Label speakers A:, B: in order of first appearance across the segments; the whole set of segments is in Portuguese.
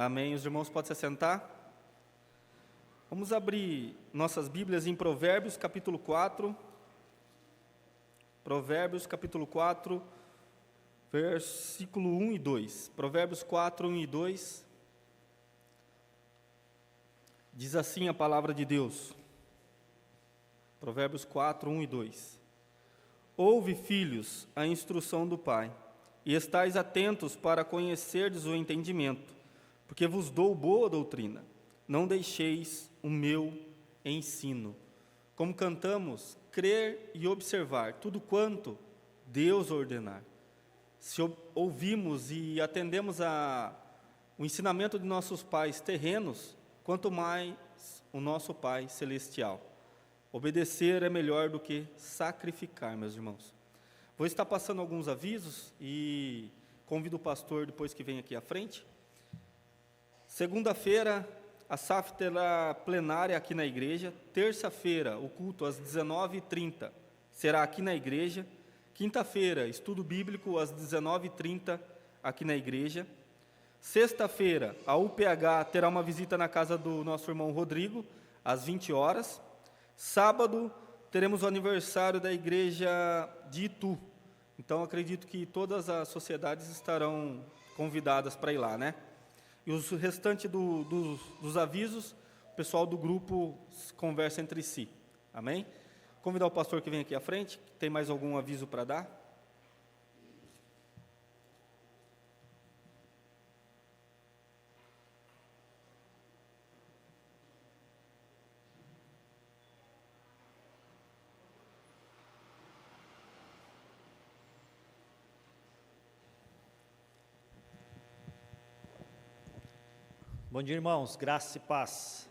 A: Amém. Os irmãos podem se assentar? Vamos abrir nossas Bíblias em Provérbios, capítulo 4. Provérbios, capítulo 4, versículo 1 e 2. Provérbios 4, 1 e 2. Diz assim a palavra de Deus. Provérbios 4, 1 e 2. Ouve, filhos, a instrução do Pai, e estais atentos para conhecerdes o entendimento, porque vos dou boa doutrina. Não deixeis o meu ensino. Como cantamos, crer e observar tudo quanto Deus ordenar. Se ouvimos e atendemos o ensinamento de nossos pais terrenos, quanto mais o nosso Pai celestial. Obedecer é melhor do que sacrificar, meus irmãos. Vou estar passando alguns avisos e convido o pastor depois que vem aqui à frente. Segunda-feira, a SAF terá plenária aqui na igreja. Terça-feira, o culto às 19h30 será aqui na igreja. Quinta-feira, estudo bíblico às 19h30 aqui na igreja. Sexta-feira, a UPH terá uma visita na casa do nosso irmão Rodrigo, às 20 horas. Sábado, teremos o aniversário da igreja de Itu. Então, acredito que todas as sociedades estarão convidadas para ir lá, né? E o restante dos avisos, o pessoal do grupo conversa entre si. Amém? Convidar o pastor que vem aqui à frente. Tem mais algum aviso para dar?
B: Bom dia, irmãos, graça e paz.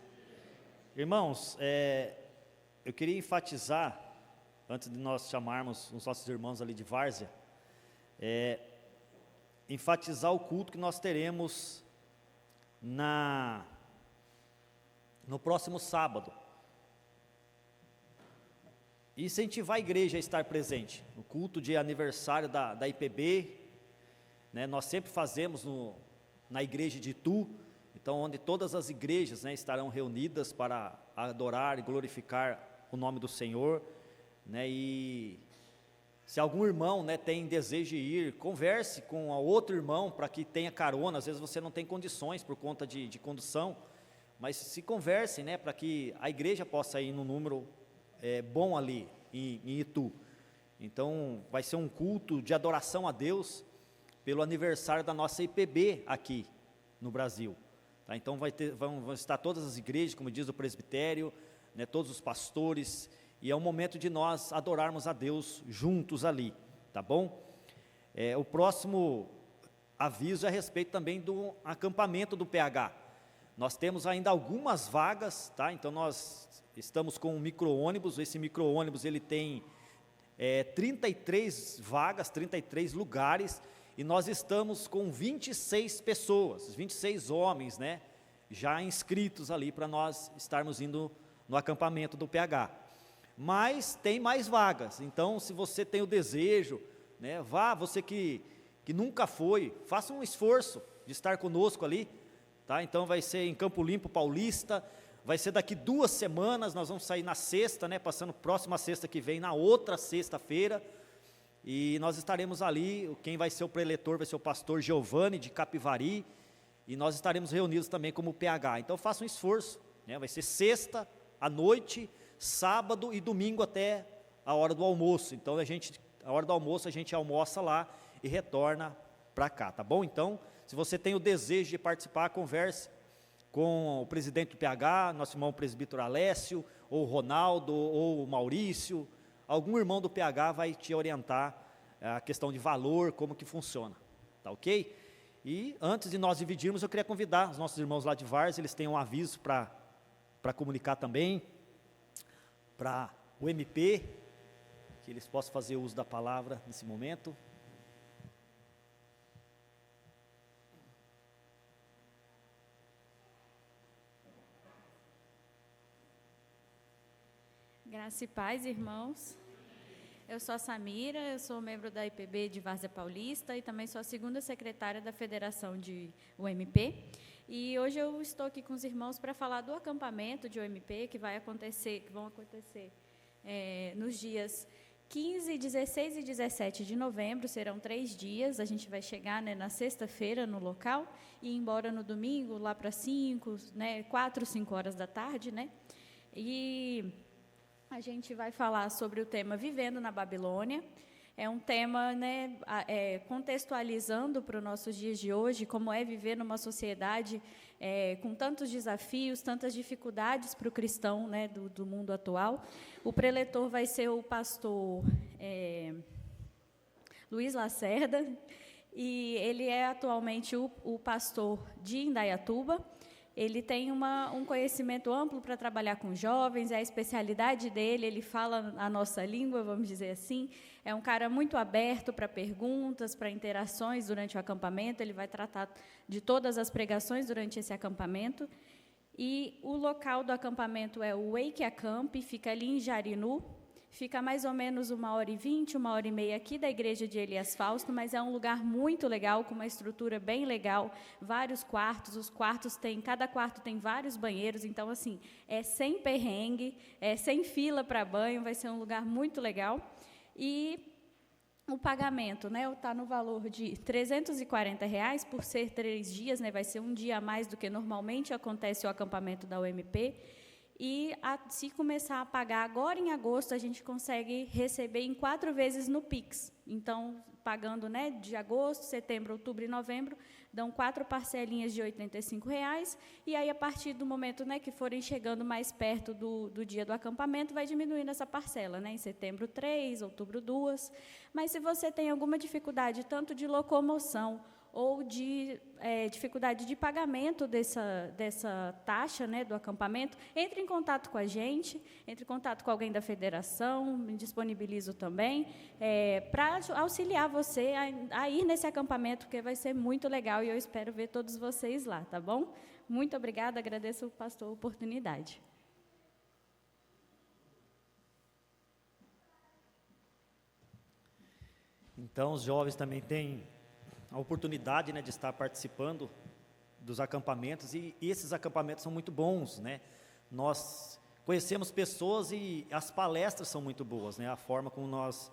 B: Irmãos, eu queria enfatizar, antes de nós chamarmos os nossos irmãos ali de várzea, enfatizar o culto que nós teremos no próximo sábado. E incentivar a igreja a estar presente, no culto de aniversário da IPB, né, nós sempre fazemos na igreja de Itu, então, onde todas as igrejas, né, estarão reunidas para adorar e glorificar o nome do Senhor, né, e se algum irmão, né, tem desejo de ir, converse com outro irmão para que tenha carona. Às vezes você não tem condições por conta de condução, mas se conversem, né, para que a igreja possa ir no número bom ali em Itu. Então, vai ser um culto de adoração a Deus pelo aniversário da nossa IPB aqui no Brasil. Tá, então vão estar todas as igrejas, como diz o presbitério, né, todos os pastores, e é um momento de nós adorarmos a Deus juntos ali, tá bom? O próximo aviso é a respeito também do acampamento do PH. Nós temos ainda algumas vagas, tá? Então nós estamos com um micro-ônibus. Esse micro-ônibus ele tem 33 vagas, 33 lugares, e nós estamos com 26 pessoas, 26 homens, né, já inscritos ali para nós estarmos indo no acampamento do PH. Mas tem mais vagas, então se você tem o desejo, né, vá, você que nunca foi, faça um esforço de estar conosco ali, tá? Então vai ser em Campo Limpo Paulista, vai ser daqui 2 semanas, nós vamos sair na sexta, né, passando próxima sexta que vem, na outra sexta-feira, e nós estaremos ali. Quem vai ser o preletor vai ser o pastor Giovanni de Capivari, e nós estaremos reunidos também como PH. Então faça um esforço, né? Vai ser sexta à noite, sábado e domingo até a hora do almoço. Então a hora do almoço a gente almoça lá e retorna para cá, tá bom? Então, se você tem o desejo de participar, converse com o presidente do PH, nosso irmão presbítero Alessio, ou o Ronaldo, ou o Maurício. Algum irmão do PH vai te orientar a questão de valor, como que funciona, tá ok? E antes de nós dividirmos, eu queria convidar os nossos irmãos lá de várzea, eles têm um aviso para comunicar também, para o MP, que eles possam fazer uso da palavra nesse momento.
C: Graça e paz, irmãos. Eu sou a Samira, eu sou membro da IPB de Várzea Paulista e também sou a segunda secretária da Federação de UMP. E hoje eu estou aqui com os irmãos para falar do acampamento de OMP que vão acontecer nos dias 15, 16 e 17 de novembro, serão 3 dias, a gente vai chegar, né, na sexta-feira no local e ir embora no domingo, lá para 4, 5 horas da tarde, né? E a gente vai falar sobre o tema Vivendo na Babilônia. É um tema, né, contextualizando para os nossos dias de hoje, como é viver numa sociedade com tantos desafios, tantas dificuldades para o cristão, né, do mundo atual. O preletor vai ser o pastor Luiz Lacerda, e ele é atualmente o pastor de Indaiatuba. Ele tem um conhecimento amplo para trabalhar com jovens, é a especialidade dele, ele fala a nossa língua, vamos dizer assim. É um cara muito aberto para perguntas, para interações durante o acampamento, ele vai tratar de todas as pregações durante esse acampamento. E o local do acampamento é o Wake Acamp, fica ali em Jarinu, fica mais ou menos 1h20, 1h30 aqui da igreja de Elias Fausto, mas é um lugar muito legal, com uma estrutura bem legal, vários quartos, cada quarto tem vários banheiros, então, assim, é sem perrengue, é sem fila para banho, vai ser um lugar muito legal. E o pagamento, né, está no valor de R$ 340 por ser 3 dias, né, vai ser um dia a mais do que normalmente acontece o acampamento da UMP. E se começar a pagar agora em agosto, a gente consegue receber em 4 vezes no Pix. Então, pagando, né, de agosto, setembro, outubro e novembro, dão 4 parcelinhas de R$ 85, e aí, a partir do momento, né, que forem chegando mais perto do dia do acampamento, vai diminuindo essa parcela, né, em setembro 3, outubro 2. Mas se você tem alguma dificuldade, tanto de locomoção ou de dificuldade de pagamento dessa taxa, né, do acampamento, entre em contato com a gente, entre em contato com alguém da federação, me disponibilizo também, para auxiliar você a ir nesse acampamento, porque vai ser muito legal e eu espero ver todos vocês lá, tá bom? Muito obrigada, agradeço ao pastor a oportunidade.
B: Então, os jovens também têm a oportunidade, né, de estar participando dos acampamentos, e esses acampamentos são muito bons, né? Nós conhecemos pessoas e as palestras são muito boas, né? A forma como nós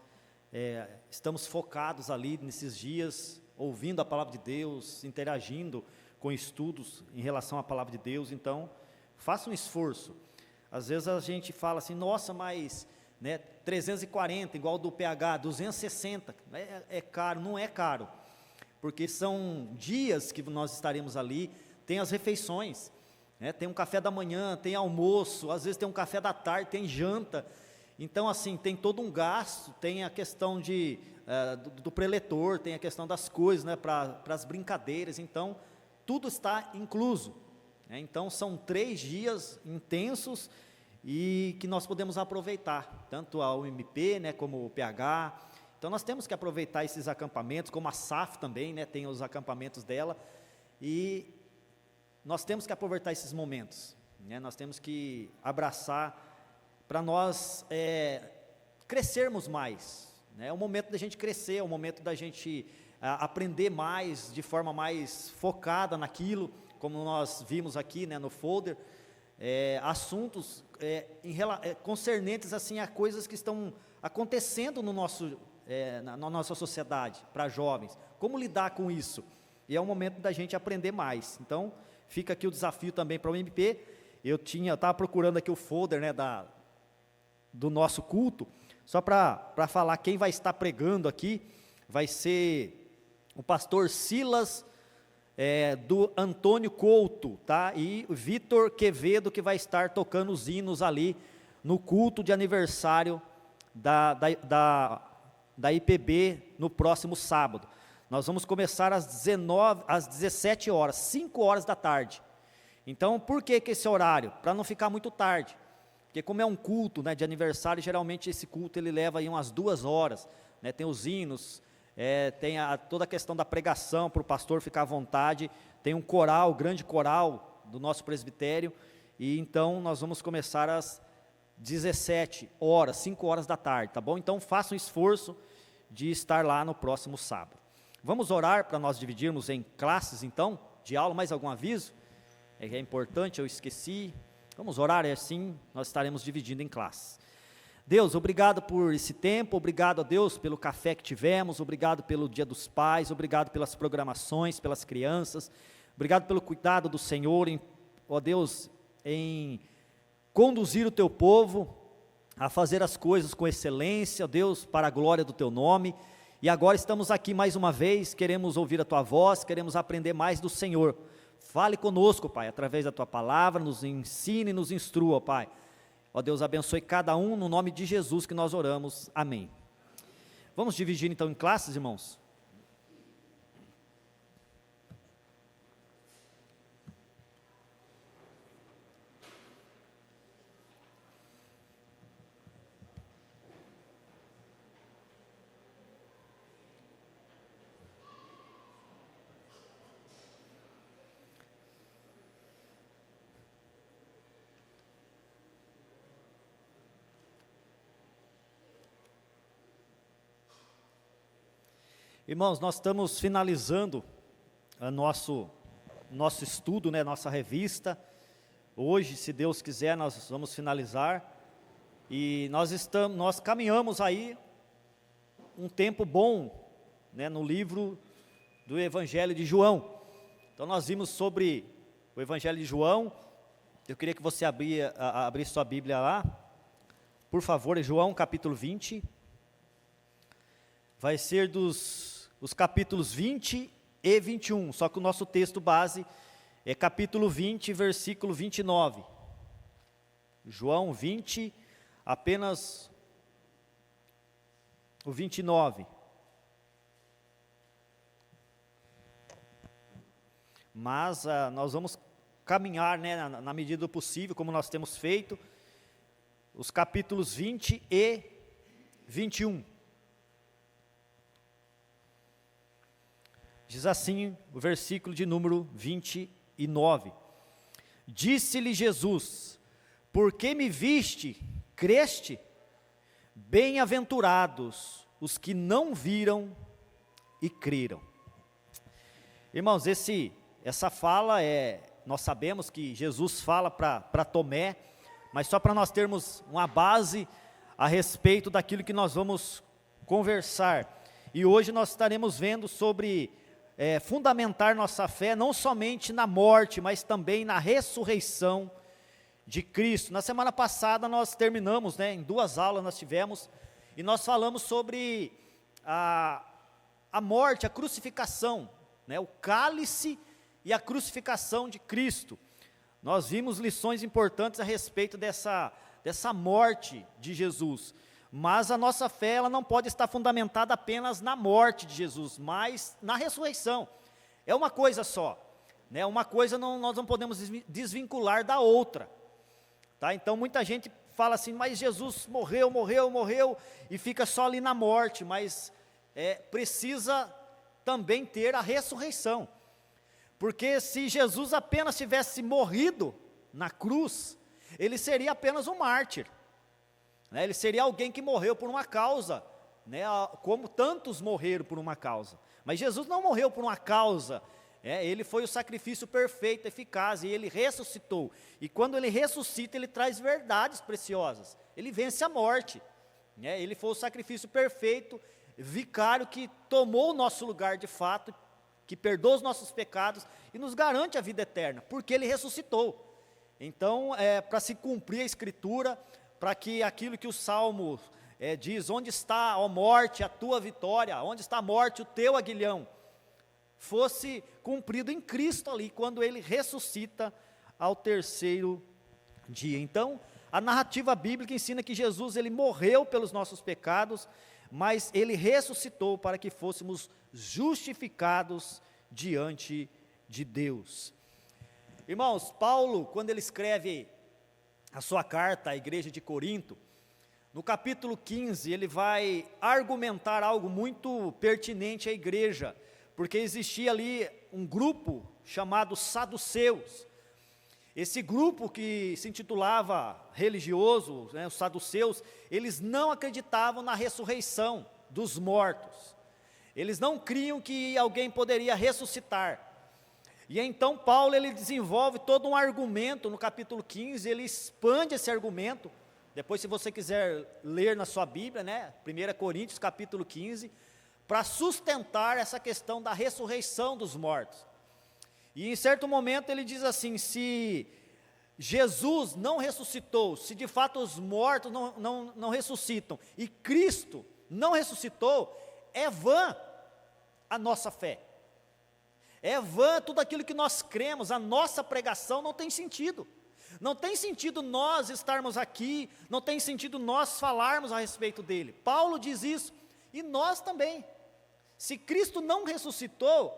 B: estamos focados ali nesses dias, ouvindo a palavra de Deus, interagindo com estudos em relação à palavra de Deus. Então, faça um esforço. Às vezes a gente fala assim, nossa, mas, né, 340, igual do PH, 260, é caro. Não é caro, porque são dias que nós estaremos ali, tem as refeições, né, tem um café da manhã, tem almoço, às vezes tem um café da tarde, tem janta. Então, assim, tem todo um gasto, tem a questão do preletor, tem a questão das coisas, né, para as brincadeiras. Então, tudo está incluso, né? Então, são 3 dias intensos e que nós podemos aproveitar, tanto a UMP, né, como o PH. Então, nós temos que aproveitar esses acampamentos, como a SAF também, né, tem os acampamentos dela, e nós temos que aproveitar esses momentos, né, nós temos que abraçar para nós crescermos mais, né, é o momento da gente crescer, é o momento da gente aprender mais, de forma mais focada naquilo, como nós vimos aqui, né, no folder, assuntos concernentes assim, a coisas que estão acontecendo no na nossa sociedade, para jovens, como lidar com isso, e é o momento da gente aprender mais. Então, fica aqui o desafio também para o MP. Eu estava procurando aqui o folder, né, do nosso culto, só para falar quem vai estar pregando aqui, vai ser o pastor Silas, do Antônio Couto, tá? E o Vitor Quevedo, que vai estar tocando os hinos ali, no culto de aniversário da IPB, no próximo sábado. Nós vamos começar às 17 horas, 5 horas da tarde. Então, por que esse horário? Para não ficar muito tarde. Porque como é um culto, né, de aniversário, geralmente esse culto ele leva aí umas 2 horas, né, tem os hinos, tem toda a questão da pregação, para o pastor ficar à vontade, tem um coral, grande coral do nosso presbitério, e então nós vamos começar às 17 horas, 5 horas da tarde, tá bom? Então faça um esforço de estar lá no próximo sábado. Vamos orar para nós dividirmos em classes então, de aula. Mais algum aviso? É importante, eu esqueci. Vamos orar, assim nós estaremos dividindo em classes. Deus, obrigado por esse tempo, obrigado a Deus pelo café que tivemos, obrigado pelo Dia dos Pais, obrigado pelas programações, pelas crianças, obrigado pelo cuidado do Senhor, ó Deus, em conduzir o teu povo a fazer as coisas com excelência, ó Deus, para a glória do teu nome. E agora estamos aqui mais uma vez, queremos ouvir a tua voz, queremos aprender mais do Senhor. Fale conosco, Pai, através da tua palavra, nos ensine, nos instrua, Pai. Ó Deus, abençoe cada um, no nome de Jesus que nós oramos, amém. Vamos dividir então em classes, irmãos? Irmãos, nós estamos finalizando o nosso estudo, né, nossa revista. Hoje, se Deus quiser, nós vamos finalizar. E nós caminhamos aí um tempo bom, né, no livro do Evangelho de João. Então nós vimos sobre o Evangelho de João. Eu queria que você abrisse sua Bíblia lá. Por favor, João capítulo 20. Vai ser os capítulos 20 e 21, só que o nosso texto base é capítulo 20, versículo 29. João 20, apenas o 29. Mas nós vamos caminhar, né, na medida do possível, como nós temos feito, os capítulos 20 e 21. Diz assim o versículo de número 29. Disse-lhe Jesus: por que me viste, creste? Bem-aventurados os que não viram e creram. Irmãos, essa fala nós sabemos que Jesus fala para Tomé, mas só para nós termos uma base a respeito daquilo que nós vamos conversar. E hoje nós estaremos vendo sobre fundamentar nossa fé não somente na morte, mas também na ressurreição de Cristo. Na semana passada nós terminamos, né, em 2 aulas nós tivemos, e nós falamos sobre a morte, a crucificação, né, o cálice e a crucificação de Cristo. Nós vimos lições importantes a respeito dessa morte de Jesus. Mas a nossa fé, ela não pode estar fundamentada apenas na morte de Jesus, mas na ressurreição. É uma coisa só, né? Uma coisa nós não podemos desvincular da outra, tá? Então muita gente fala assim, mas Jesus morreu, e fica só ali na morte, mas precisa também ter a ressurreição. Porque se Jesus apenas tivesse morrido na cruz, ele seria apenas um mártir. Ele seria alguém que morreu por uma causa, né, como tantos morreram por uma causa. Mas Jesus não morreu por uma causa, ele foi o sacrifício perfeito, eficaz, e ele ressuscitou. E quando ele ressuscita, ele traz verdades preciosas, ele vence a morte. Ele foi o sacrifício perfeito, vicário, que tomou o nosso lugar de fato, que perdoa os nossos pecados e nos garante a vida eterna, porque ele ressuscitou. Então, para se cumprir a Escritura, para que aquilo que o Salmo diz, onde está, ó morte, a tua vitória, onde está a morte, o teu aguilhão, fosse cumprido em Cristo ali, quando ele ressuscita ao 3º dia. Então, a narrativa bíblica ensina que Jesus, ele morreu pelos nossos pecados, mas ele ressuscitou para que fôssemos justificados diante de Deus. Irmãos, Paulo, quando ele escreve a sua carta à igreja de Corinto, no capítulo 15, ele vai argumentar algo muito pertinente à igreja, porque existia ali um grupo chamado saduceus. Esse grupo, que se intitulava religioso, né, os saduceus, eles não acreditavam na ressurreição dos mortos. Eles não criam que alguém poderia ressuscitar. E então Paulo ele desenvolve todo um argumento no capítulo 15, ele expande esse argumento. Depois, se você quiser ler na sua Bíblia, né, 1 Coríntios capítulo 15, para sustentar essa questão da ressurreição dos mortos. E em certo momento ele diz assim: se Jesus não ressuscitou, se de fato os mortos não ressuscitam, e Cristo não ressuscitou, é vã a nossa fé. É vã tudo aquilo que nós cremos, a nossa pregação não tem sentido. Não tem sentido nós estarmos aqui, não tem sentido nós falarmos a respeito dele. Paulo diz isso, e nós também. Se Cristo não ressuscitou,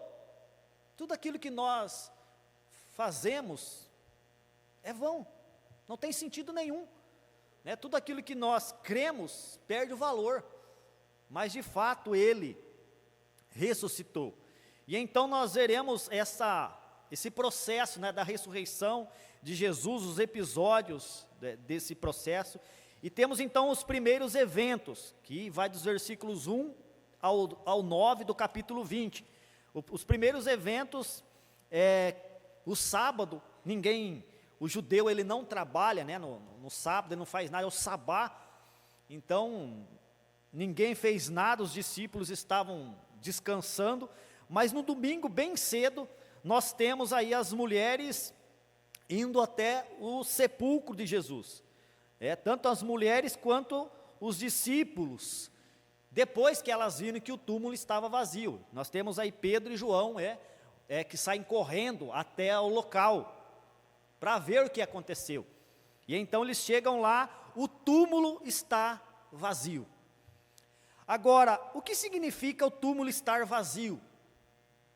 B: tudo aquilo que nós fazemos é vão, não tem sentido nenhum. Né? Tudo aquilo que nós cremos perde o valor, mas de fato ele ressuscitou. E então nós veremos esse processo, né, da ressurreição de Jesus, os episódios desse processo, e temos então os primeiros eventos, que vai dos versículos 1 ao 9 do capítulo 20. Os primeiros eventos, o sábado, o judeu ele não trabalha, né, no sábado, ele não faz nada, é o sabá, então ninguém fez nada, os discípulos estavam descansando, mas no domingo, bem cedo, nós temos aí as mulheres indo até o sepulcro de Jesus. Tanto as mulheres quanto os discípulos, depois que elas viram que o túmulo estava vazio. Nós temos aí Pedro e João, que saem correndo até o local, para ver o que aconteceu. E então eles chegam lá, o túmulo está vazio. Agora, o que significa o túmulo estar vazio?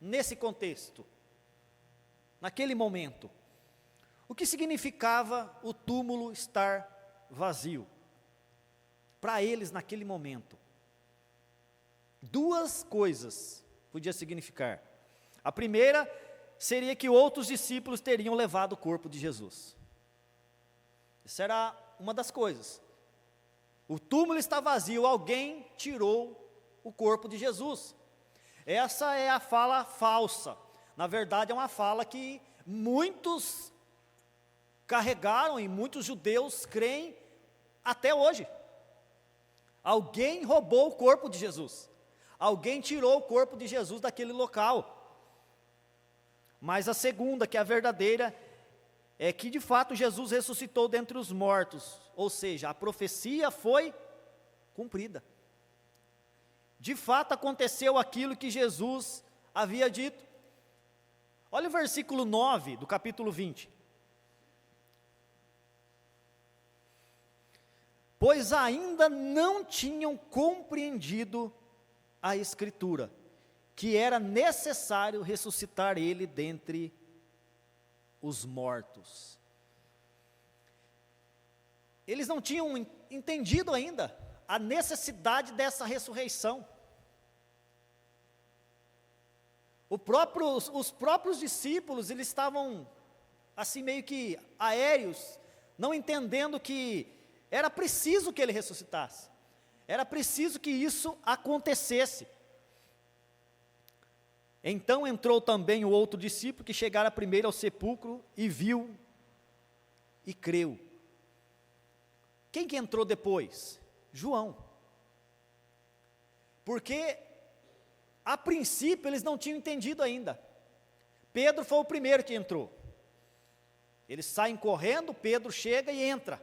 B: Nesse contexto, naquele momento, o que significava o túmulo estar vazio? Para eles, naquele momento, duas coisas podia significar. A primeira seria que outros discípulos teriam levado o corpo de Jesus. Essa era uma das coisas. O túmulo está vazio, alguém tirou o corpo de Jesus. Essa é a fala falsa. Na verdade, é uma fala que muitos carregaram e muitos judeus creem até hoje. Alguém roubou o corpo de Jesus. Alguém tirou o corpo de Jesus daquele local. Mas a segunda, que é a verdadeira, é que de fato Jesus ressuscitou dentre os mortos. Ou seja, a profecia foi cumprida. De fato aconteceu aquilo que Jesus havia dito. Olha o versículo 9 do capítulo 20. Pois ainda não tinham compreendido a Escritura, que era necessário ressuscitar ele dentre os mortos. Eles não tinham entendido ainda a necessidade dessa ressurreição. Os próprios discípulos, eles estavam assim meio que aéreos, não entendendo que era preciso que ele ressuscitasse. Era preciso que isso acontecesse. Então entrou também o outro discípulo que chegara primeiro ao sepulcro e viu e creu. Quem que entrou depois? João. Porque a princípio eles não tinham entendido ainda. Pedro foi o primeiro que entrou. Eles saem correndo, Pedro chega e entra.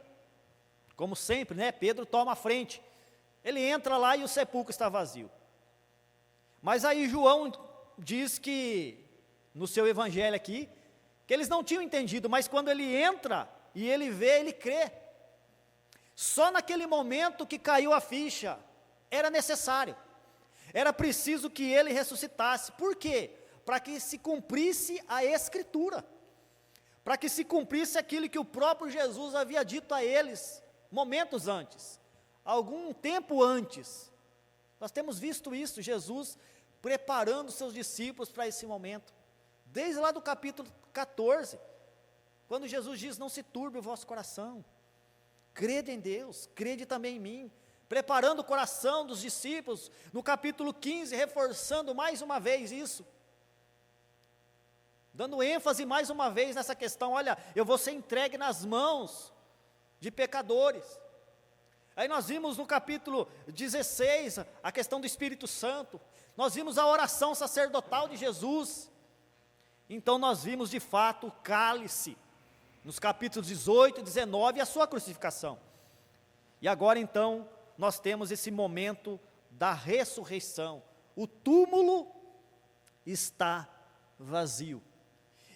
B: Como sempre, né? Pedro toma a frente. Ele entra lá e o sepulcro está vazio. Mas aí João diz que, no seu evangelho aqui, que eles não tinham entendido, mas quando ele entra e ele vê, ele crê. Só naquele momento que caiu a ficha, era necessário. Era preciso que ele ressuscitasse. Por quê? Para que se cumprisse a Escritura. Para que se cumprisse aquilo que o próprio Jesus havia dito a eles, momentos antes. Algum tempo antes. Nós temos visto isso, Jesus preparando seus discípulos para esse momento. Desde lá do capítulo 14, quando Jesus diz, não se turbe o vosso coração. Crede em Deus, crede também em mim. Preparando o coração dos discípulos, no capítulo 15, reforçando mais uma vez isso. dando ênfase mais uma vez nessa questão, olha, eu vou ser entregue nas mãos de pecadores. Aí nós vimos no capítulo 16, a questão do Espírito Santo, nós vimos a oração sacerdotal de Jesus, então nós vimos de fato o cálice, nos capítulos 18 e 19, a sua crucificação. E agora então, nós temos esse momento da ressurreição, o túmulo está vazio.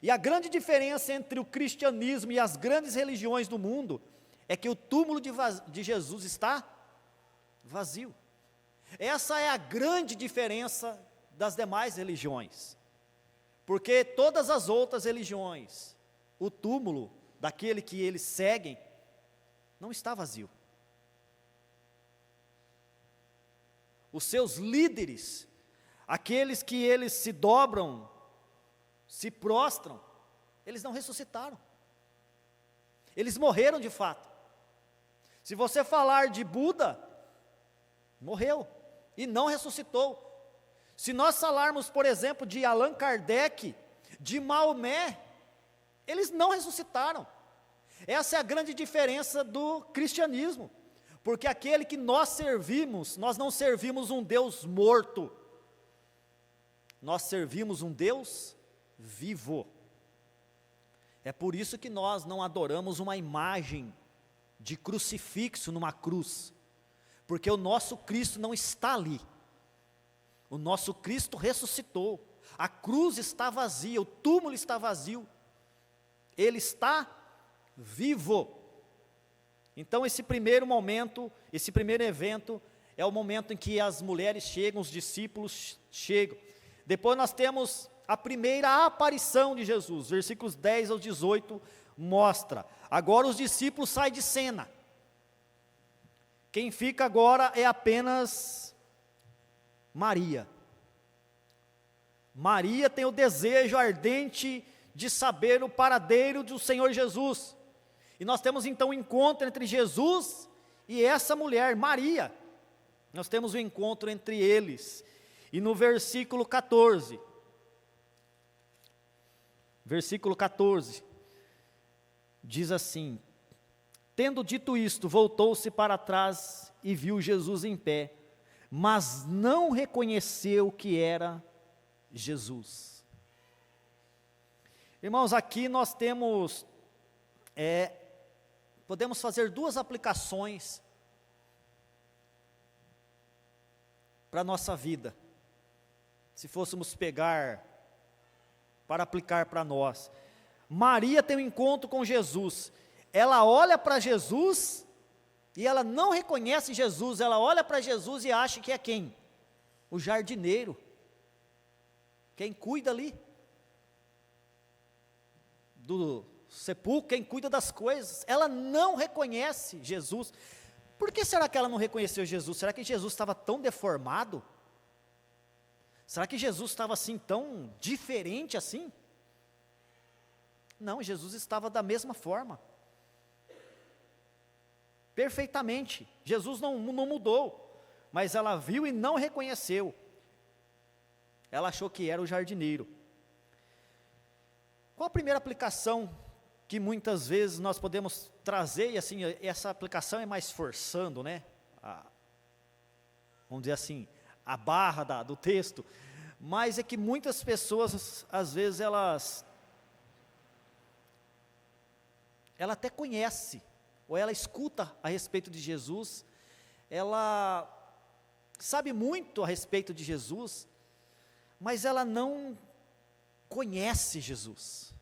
B: E a grande diferença entre o cristianismo e as grandes religiões do mundo, é que o túmulo de Jesus está vazio. Essa é a grande diferença das demais religiões, porque todas as outras religiões, o túmulo daquele que eles seguem, não está vazio. Os seus líderes, aqueles que eles se dobram, se prostram, eles não ressuscitaram, eles morreram de fato. Se você falar de Buda, morreu e não ressuscitou. Se nós falarmos, por exemplo, de Allan Kardec, de Maomé, eles não ressuscitaram. Essa é a grande diferença do cristianismo, porque aquele que nós servimos, nós não servimos um Deus morto, nós servimos um Deus vivo. É por isso que nós não adoramos uma imagem de crucifixo numa cruz, porque o nosso Cristo não está ali, o nosso Cristo ressuscitou, a cruz está vazia, o túmulo está vazio, Ele está vivo. Então esse primeiro momento, esse primeiro evento, é o momento em que as mulheres chegam, os discípulos chegam. Depois nós temos a primeira aparição de Jesus, versículos 10 ao 18, mostra, agora os discípulos saem de cena, quem fica agora é apenas Maria. Maria tem o desejo ardente de saber o paradeiro do Senhor Jesus, e nós temos então um encontro entre Jesus e essa mulher, Maria, nós temos um encontro entre eles, e no versículo 14, diz assim, tendo dito isto, voltou-se para trás e viu Jesus em pé, mas não reconheceu que era Jesus. Irmãos, aqui nós temos, podemos fazer duas aplicações para a nossa vida, se fôssemos pegar para aplicar para nós. Maria tem um encontro com Jesus, ela olha para Jesus e ela não reconhece Jesus, ela olha para Jesus e acha que é quem? O jardineiro, quem cuida ali do sepulcro, quem cuida das coisas. Ela não reconhece Jesus. Por que será que ela não reconheceu Jesus? Será que Jesus estava tão deformado? Será que Jesus estava assim tão diferente assim? Não, Jesus estava da mesma forma, perfeitamente. Jesus não mudou, mas ela viu e não reconheceu. Ela achou que era o jardineiro. Qual a primeira aplicação que muitas vezes nós podemos trazer, e assim, essa aplicação é mais forçando, né? Vamos dizer assim, a barra do texto, mas é que muitas pessoas, às vezes, ela até conhece, ou ela escuta a respeito de Jesus, ela sabe muito a respeito de Jesus, mas ela não conhece Jesus,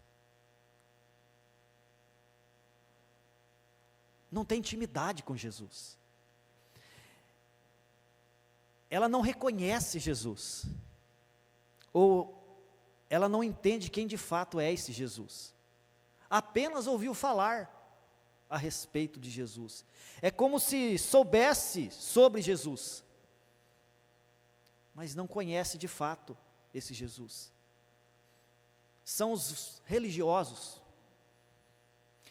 B: não tem intimidade com Jesus, ela não reconhece Jesus, ou ela não entende quem de fato é esse Jesus, apenas ouviu falar a respeito de Jesus, é como se soubesse sobre Jesus, mas não conhece de fato esse Jesus. São os religiosos.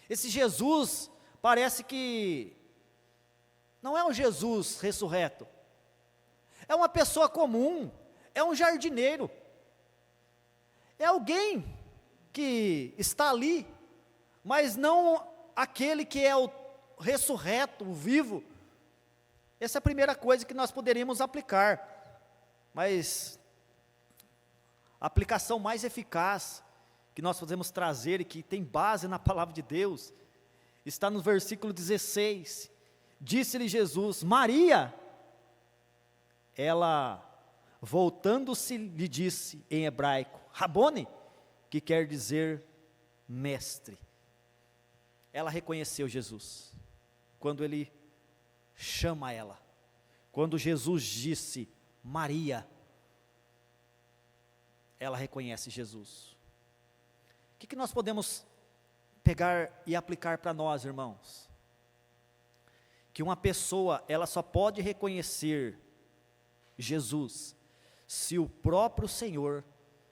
B: Esse Jesus parece que não é um Jesus ressurreto, é uma pessoa comum, é um jardineiro, é alguém que está ali, mas não aquele que é o ressurreto, o vivo. Essa é a primeira coisa que nós poderíamos aplicar, mas a aplicação mais eficaz que nós podemos trazer e que tem base na palavra de Deus, está no versículo 16, disse-lhe Jesus, Maria, ela, voltando-se, lhe disse em hebraico, Rabone, que quer dizer mestre. Ela reconheceu Jesus, quando ele chama ela, quando Jesus disse, Maria, ela reconhece Jesus. O que nós podemos pegar e aplicar para nós, irmãos? Que uma pessoa, ela só pode reconhecer Jesus, se o próprio Senhor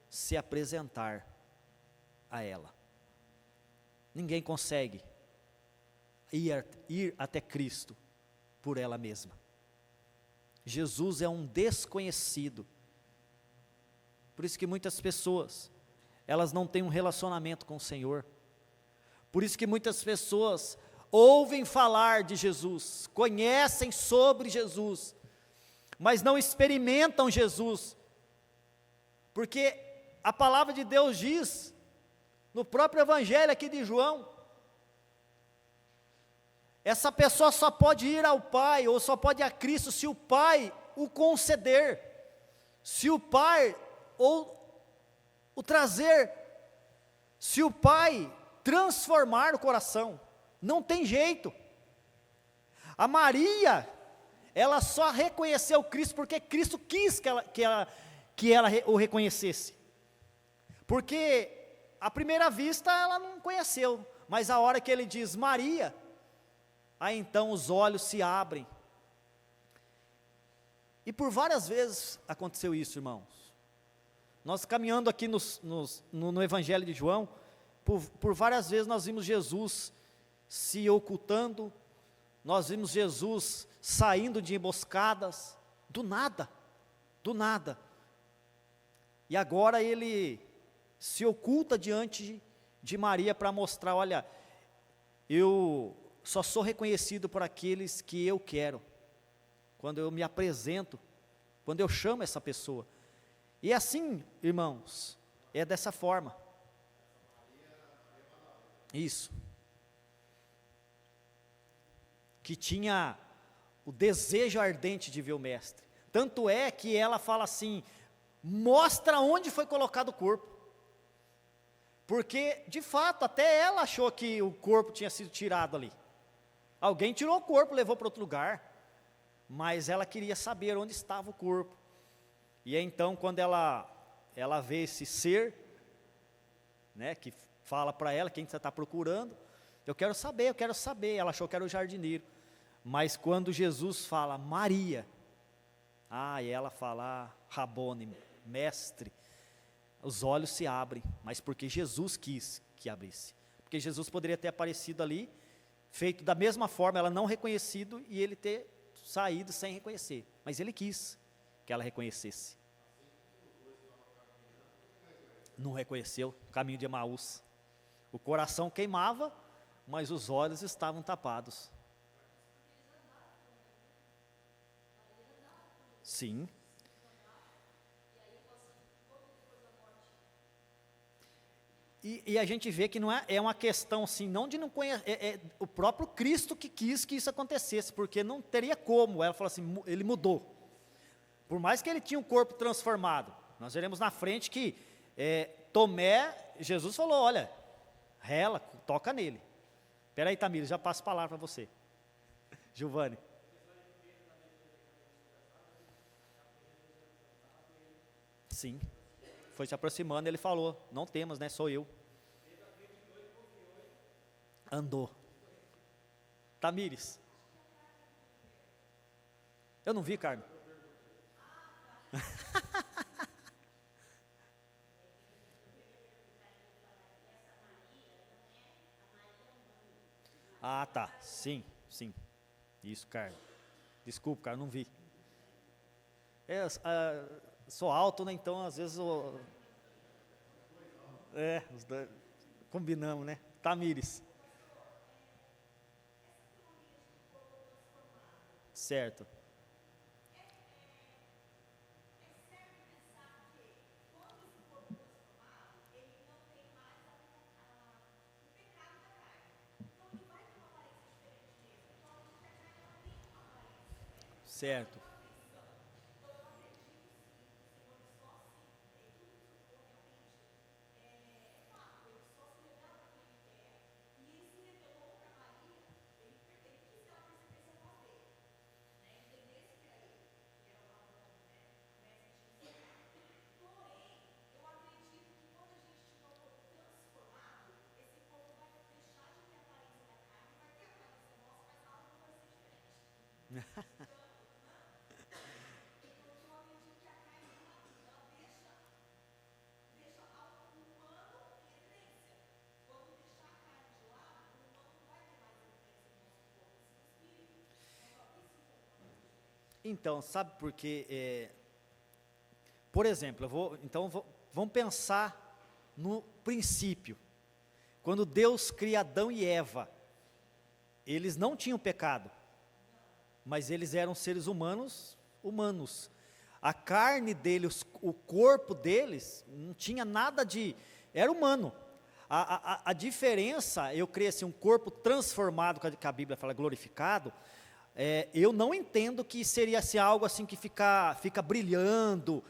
B: se apresentar a ela. Ninguém consegue ir até Cristo por ela mesma. Jesus é um desconhecido. Por isso que muitas pessoas, elas não têm um relacionamento com o Senhor. Por isso que muitas pessoas ouvem falar de Jesus, conhecem sobre Jesus, mas não experimentam Jesus, porque a palavra de Deus diz, no próprio evangelho aqui de João, essa pessoa só pode ir ao Pai, ou só pode ir a Cristo, se o Pai o conceder, se o Pai o trazer, se o Pai transformar o coração, não tem jeito. A Maria, ela só reconheceu Cristo porque Cristo quis que ela o reconhecesse, porque à primeira vista ela não conheceu, mas a hora que ele diz Maria, aí então os olhos se abrem. E por várias vezes aconteceu isso, irmãos. Nós caminhando aqui no Evangelho de João, por várias vezes nós vimos Jesus se ocultando, nós vimos Jesus saindo de emboscadas, do nada. E agora ele se oculta diante de Maria para mostrar, olha, eu só sou reconhecido por aqueles que eu quero, quando eu me apresento, quando eu chamo essa pessoa. E assim, irmãos, é dessa forma. Isso. Que tinha o desejo ardente de ver o mestre. Tanto é que ela fala assim, mostra onde foi colocado o corpo. Porque, de fato, até ela achou que o corpo tinha sido tirado ali. Alguém tirou o corpo, levou para outro lugar. Mas ela queria saber onde estava o corpo. E então, quando ela vê esse ser, né, que fala para ela, quem você está procurando, eu quero saber. Ela achou que era o jardineiro. Mas quando Jesus fala, Maria, e ela fala, Rabone, mestre, os olhos se abrem, mas porque Jesus quis que abrisse. Porque Jesus poderia ter aparecido ali, feito da mesma forma, ela não reconhecido, e ele ter saído sem reconhecer. Mas ele quis que ela reconhecesse. Não reconheceu, caminho de Emaús. O coração queimava, mas os olhos estavam tapados. Sim. E a gente vê que não é uma questão assim, não de não conhecer, é o próprio Cristo que quis que isso acontecesse, porque não teria como. Ela falou assim, ele mudou. Por mais que ele tinha um corpo transformado, nós veremos na frente que Tomé, Jesus falou, olha, rela, toca nele. Espera aí, Tamires, já passo a palavra para você. Giovanni. Sim, foi se aproximando, ele falou, não temos, né, sou eu. Andou. Tamires. Eu não vi, Carmen. Tá, sim, isso, Carmen. Desculpa, Carmen, não vi. Sou alto, né, então às vezes Os dois, combinamos, né? Tamires. Certo. Certo. Então, sabe por quê? Por exemplo, vamos pensar no princípio. Quando Deus cria Adão e Eva, eles não tinham pecado, mas eles eram seres humanos. A carne deles, o corpo deles, não tinha nada de... Era humano. A diferença, eu creio assim, um corpo transformado, que a Bíblia fala glorificado, eu não entendo que seria assim, algo assim que fica brilhando,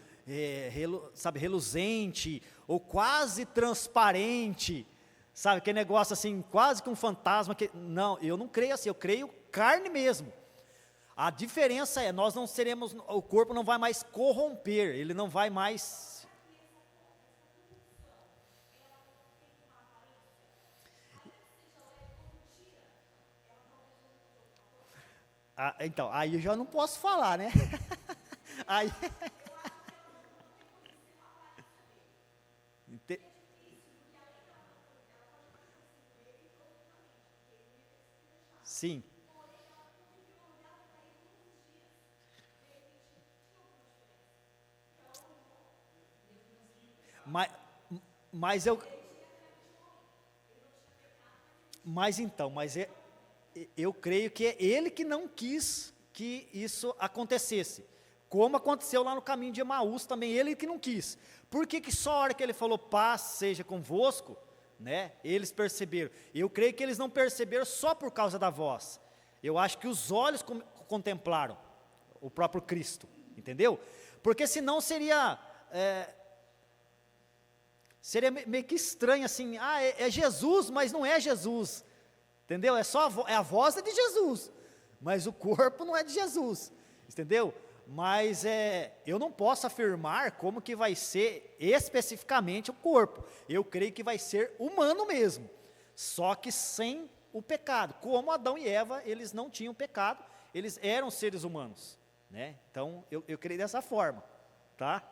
B: reluzente, ou quase transparente, sabe, aquele negócio assim, quase que um fantasma, não, eu não creio assim, eu creio carne mesmo. A diferença é, nós não seremos, o corpo não vai mais corromper, ele não vai mais... Então, aí eu já não posso falar, né? Aí... Sim. Mas eu creio que é ele que não quis que isso acontecesse, como aconteceu lá no caminho de Emaús também, ele que não quis. Por que só a hora que ele falou, paz seja convosco, né, eles perceberam? Eu creio que eles não perceberam só por causa da voz, eu acho que os olhos contemplaram o próprio Cristo, entendeu? Porque senão seria meio que estranho assim, é Jesus, mas não é Jesus, entendeu? É só a voz é de Jesus, mas o corpo não é de Jesus, entendeu? Mas eu não posso afirmar como que vai ser especificamente o corpo, eu creio que vai ser humano mesmo, só que sem o pecado, como Adão e Eva, eles não tinham pecado, eles eram seres humanos, né? Então eu creio dessa forma, tá?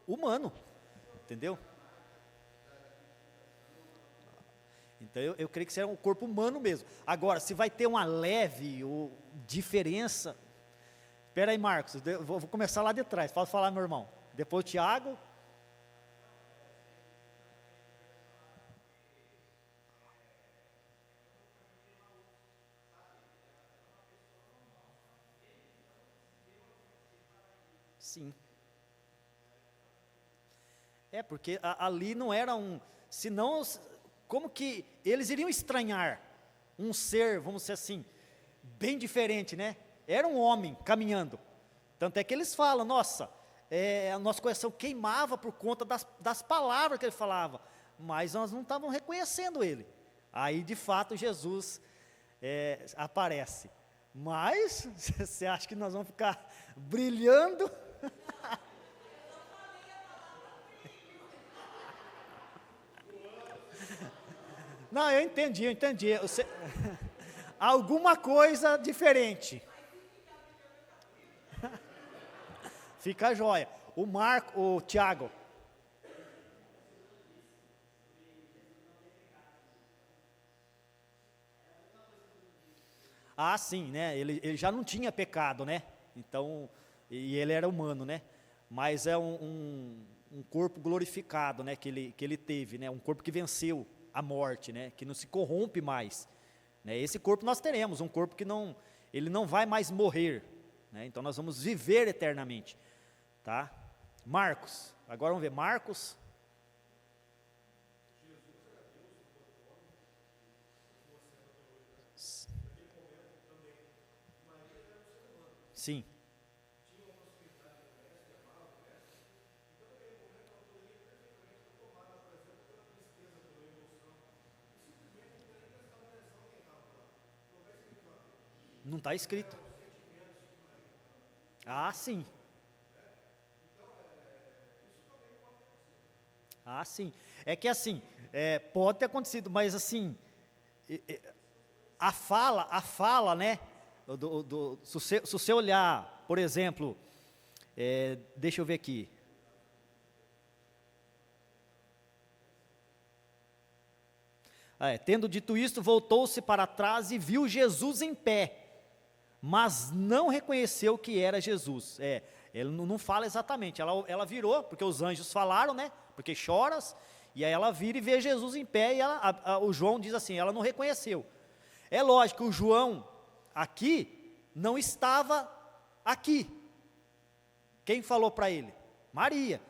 B: Humano, entendeu? Então eu creio que será um corpo humano mesmo. Agora, se vai ter uma leve diferença, espera aí, Marcos, eu vou começar lá de trás, pode falar, meu irmão, depois o Tiago. Sim. Porque ali não era senão, como que eles iriam estranhar um ser, vamos dizer assim, bem diferente, né? Era um homem caminhando, tanto é que eles falam, nossa, nosso coração queimava por conta das palavras que ele falava, mas nós não estávamos reconhecendo ele, aí de fato Jesus aparece, mas você acha que nós vamos ficar brilhando? Não, eu entendi. Alguma coisa diferente. Fica a joia. O Tiago. Ah, sim, né? Ele já não tinha pecado, né? Então, e ele era humano, né? Mas é um corpo glorificado, né? Que ele teve, né? Um corpo que venceu a morte, né? Que não se corrompe mais, né? Esse corpo nós teremos, um corpo que ele não vai mais morrer, né? Então nós vamos viver eternamente, tá? Marcos, agora vamos ver, Marcos. Sim. Não está escrito. Ah, sim. Ah, sim. É que assim, pode ter acontecido, mas assim, a fala, né? Se você olhar, por exemplo, deixa eu ver aqui. Tendo dito isto, voltou-se para trás e viu Jesus em pé, mas não reconheceu que era Jesus. Ele não fala exatamente, ela virou, porque os anjos falaram, né? Porque choras, e aí ela vira e vê Jesus em pé, e o João diz assim, ela não reconheceu. É lógico, o João aqui não estava aqui. Quem falou para ele? Maria,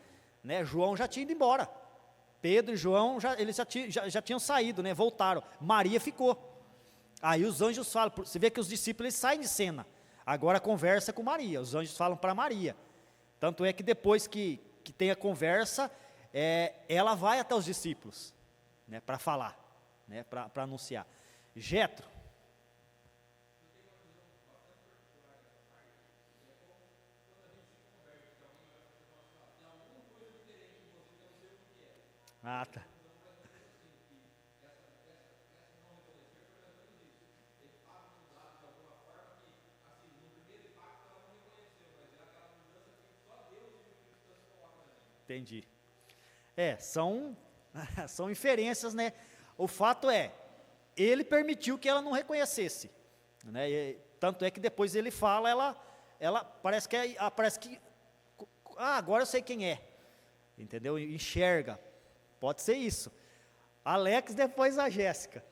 B: né? João já tinha ido embora. Pedro e João, eles já tinham saído, né? Voltaram. Maria ficou. Aí os anjos falam, você vê que os discípulos saem de cena. Agora conversa com Maria, os anjos falam para Maria. Tanto é que depois que tem a conversa, ela vai até os discípulos, né? Para falar, né? Para anunciar. Jetro. Ah, tá. Entendi. São inferências, né? O fato ele permitiu que ela não reconhecesse, né? Tanto é que depois ele fala, ela parece que agora eu sei quem é, entendeu? Enxerga, pode ser isso. Alex, depois a Jéssica.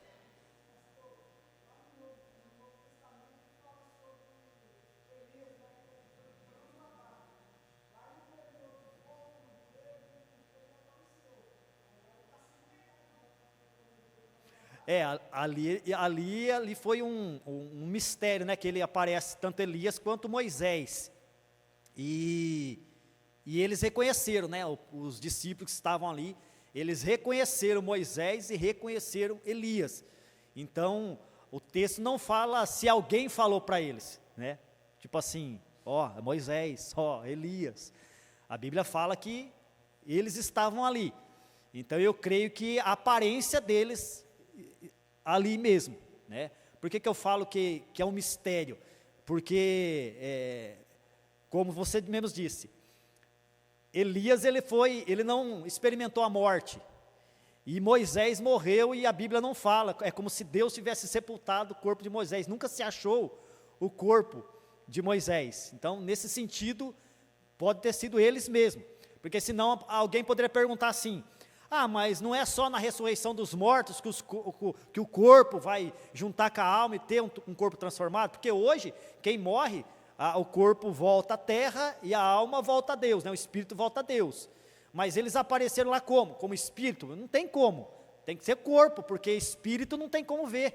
B: Ali foi um mistério, né? Que ele aparece tanto Elias quanto Moisés. E eles reconheceram, né? Os discípulos que estavam ali, eles reconheceram Moisés e reconheceram Elias. Então, o texto não fala se alguém falou para eles, né? Tipo assim, Moisés, Elias. A Bíblia fala que eles estavam ali. Então, eu creio que a aparência deles ali mesmo, né? Por que eu falo que é um mistério? Porque, como você mesmo disse, Elias ele não experimentou a morte, e Moisés morreu e a Bíblia não fala, é como se Deus tivesse sepultado o corpo de Moisés, nunca se achou o corpo de Moisés. Então, nesse sentido, pode ter sido eles mesmos, porque senão alguém poderia perguntar assim, mas não é só na ressurreição dos mortos que o corpo vai juntar com a alma e ter um corpo transformado? Porque hoje, quem morre, o corpo volta à terra e a alma volta a Deus, né? O espírito volta a Deus. Mas eles apareceram lá como? Como espírito? Não tem como, tem que ser corpo, porque espírito não tem como ver,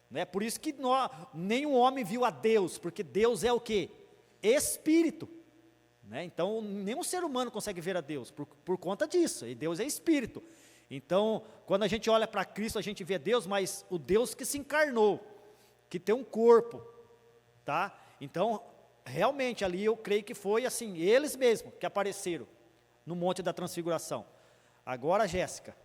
B: né? Por isso que nenhum homem viu a Deus, porque Deus é o quê? Espírito. Né? Então, nenhum ser humano consegue ver a Deus, por conta disso, e Deus é Espírito. Então, quando a gente olha para Cristo, a gente vê Deus, mas o Deus que se encarnou, que tem um corpo, tá? Então, realmente, ali eu creio que foi assim, eles mesmos que apareceram no Monte da Transfiguração. Agora, Jéssica.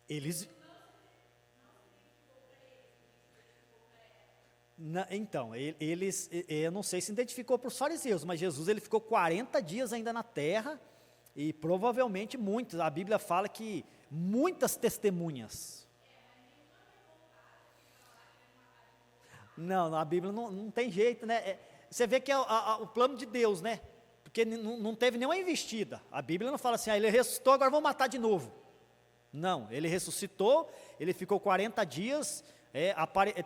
B: Eles... Então, eles, eu não sei se identificou para os fariseus, mas Jesus ele ficou 40 dias ainda na terra, e provavelmente muitos, a Bíblia fala que muitas testemunhas. Não, a Bíblia não tem jeito, né? Você vê que é o plano de Deus, né? Porque não teve nenhuma investida. A Bíblia não fala assim, ele ressuscitou, agora vamos matar de novo. Não, ele ressuscitou, ele ficou 40 dias,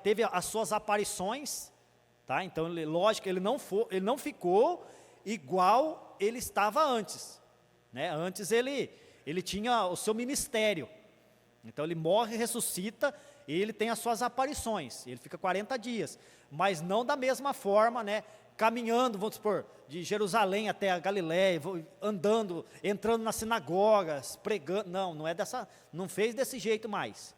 B: teve as suas aparições, tá? Então, lógico, ele não ficou igual ele estava antes, né? Antes ele tinha o seu ministério. Então ele morre, ressuscita, e ele tem as suas aparições, ele fica 40 dias, mas não da mesma forma, né? Caminhando, vamos supor, de Jerusalém até a Galiléia, andando, entrando nas sinagogas, pregando, não fez desse jeito mais.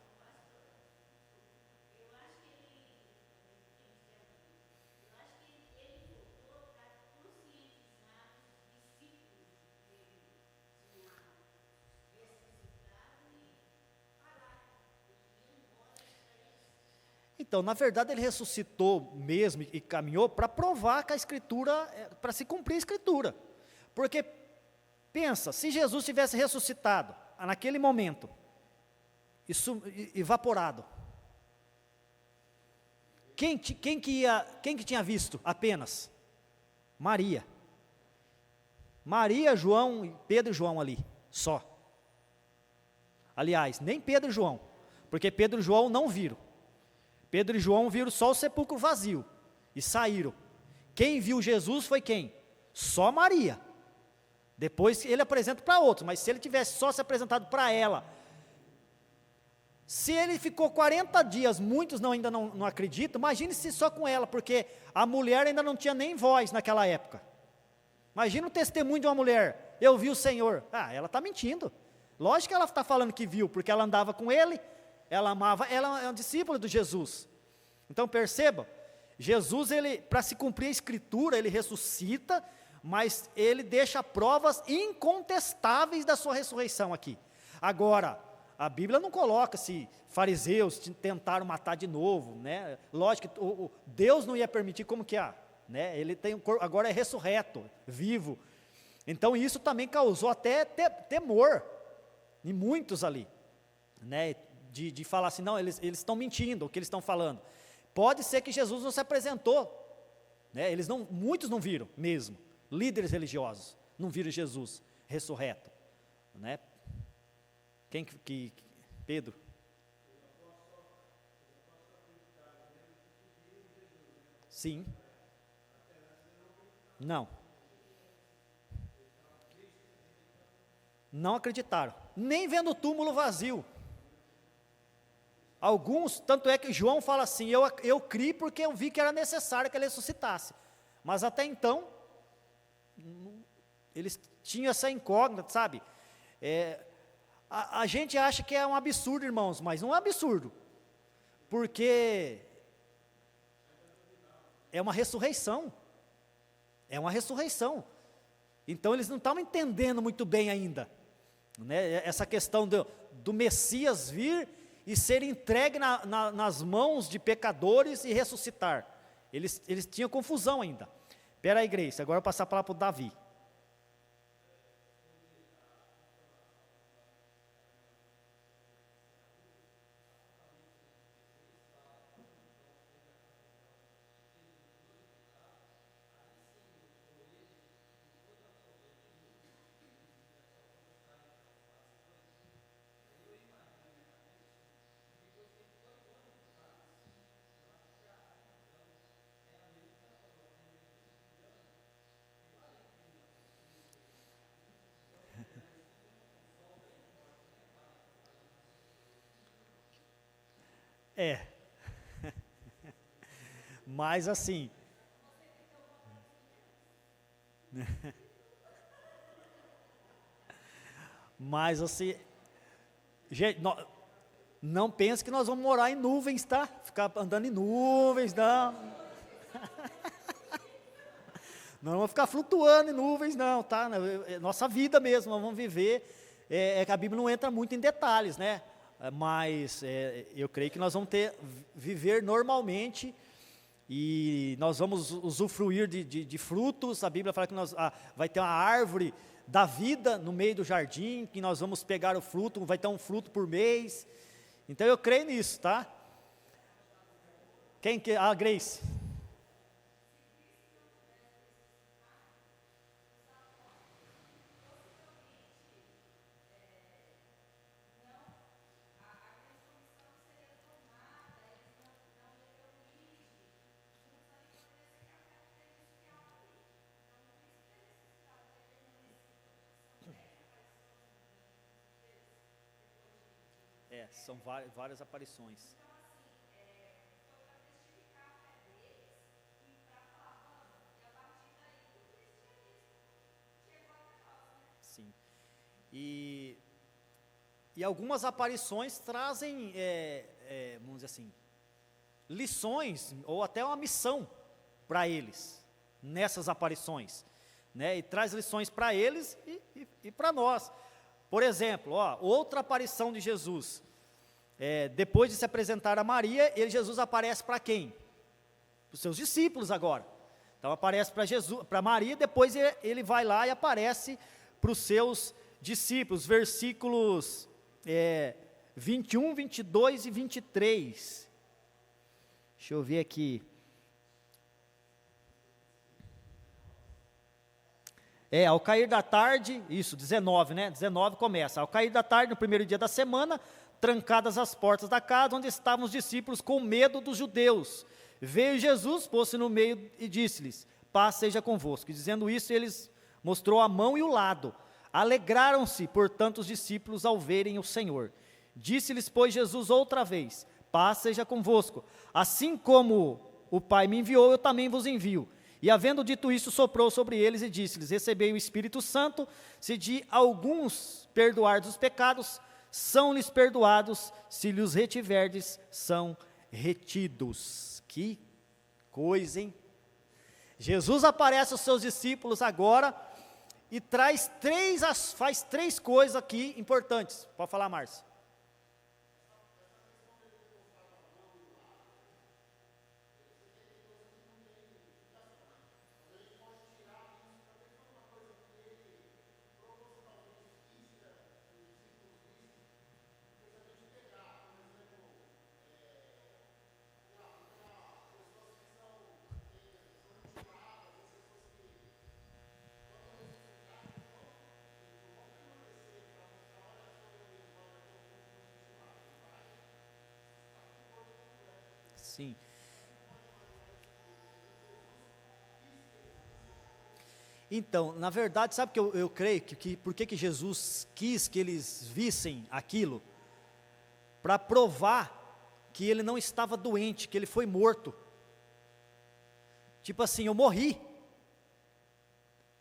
B: Então, na verdade, ele ressuscitou mesmo e caminhou para provar que a Escritura, para se cumprir a Escritura. Porque, pensa, se Jesus tivesse ressuscitado naquele momento, evaporado, quem que tinha visto apenas? Maria. Maria, João, Pedro e João ali, só. Aliás, nem Pedro e João, porque Pedro e João não viram. Pedro e João viram só o sepulcro vazio e saíram. Quem viu Jesus foi quem? Só Maria. Depois ele apresenta para outros, mas se ele tivesse só se apresentado para ela, se ele ficou 40 dias, muitos ainda não acreditam, imagine se só com ela, porque a mulher ainda não tinha nem voz naquela época. Imagina o testemunho de uma mulher, eu vi o Senhor. Ela está mentindo. Lógico que ela está falando que viu, porque ela andava com ele, ela amava, ela é um discípulo de Jesus. Então perceba, Jesus, para se cumprir a Escritura, ele ressuscita, mas ele deixa provas incontestáveis da sua ressurreição aqui. Agora, a Bíblia não coloca se fariseus tentaram matar de novo, né? Lógico que Deus não ia permitir, como que né? Ele agora é ressurreto, vivo. Então isso também causou até temor em muitos ali, né? De falar assim, não, eles estão mentindo, o que eles estão falando. Pode ser que Jesus não se apresentou, né? Muitos não viram mesmo, líderes religiosos, não viram Jesus ressurreto, né? Pedro? Sim. Não acreditaram, nem vendo o túmulo vazio. Alguns, tanto é que João fala assim, eu criei porque eu vi que era necessário que ele ressuscitasse. Mas até então, eles tinham essa incógnita, sabe? A gente acha que é um absurdo, irmãos, mas não é absurdo. Porque é uma ressurreição. É uma ressurreição. Então eles não estavam entendendo muito bem ainda, né? Essa questão do Messias vir e ser entregue nas mãos de pecadores e ressuscitar. Eles tinham confusão ainda. Espera aí, Grace, agora eu vou passar a palavra para o Davi. Mas assim, gente, não pense que nós vamos morar em nuvens, tá? Ficar andando em nuvens, não. Não vamos ficar flutuando em nuvens, não, tá? É nossa vida mesmo, nós vamos viver. Que a Bíblia não entra muito em detalhes, né? mas eu creio que nós vamos viver normalmente e nós vamos usufruir de frutos. A Bíblia fala que vai ter uma árvore da vida no meio do jardim, que nós vamos pegar o fruto, vai ter um fruto por mês. Então eu creio nisso, tá? Quem que? Ah, Grace. São várias aparições. Sim. E algumas aparições trazem, vamos dizer assim, lições ou até uma missão para eles, nessas aparições, né? E traz lições para eles e para nós. Por exemplo, outra aparição de Jesus. Depois de se apresentar a Maria, Jesus aparece para quem? Para os seus discípulos agora. Então aparece para Maria, depois ele vai lá e aparece para os seus discípulos. Versículos 21, 22 e 23. Deixa eu ver aqui. Ao cair da tarde, isso, 19, né? 19 começa. Ao cair da tarde, no primeiro dia da semana, trancadas as portas da casa, onde estavam os discípulos com medo dos judeus. Veio Jesus, pôs-se no meio e disse-lhes: paz seja convosco. E dizendo isso, eles mostrou a mão e o lado. Alegraram-se, portanto, os discípulos ao verem o Senhor. Disse-lhes, pois, Jesus outra vez: paz seja convosco. Assim como o Pai me enviou, eu também vos envio. E havendo dito isso, soprou sobre eles e disse-lhes: recebei o Espírito Santo, se de alguns perdoardes os pecados, são-lhes perdoados, se lhes retiverdes, são retidos. Que coisa, hein? Jesus aparece aos seus discípulos agora e faz três coisas aqui importantes. Pode falar, Márcio. Sim. Então, na verdade, sabe que eu creio que por que Jesus quis que eles vissem aquilo? Para provar que ele não estava doente, que ele foi morto. Tipo assim, eu morri.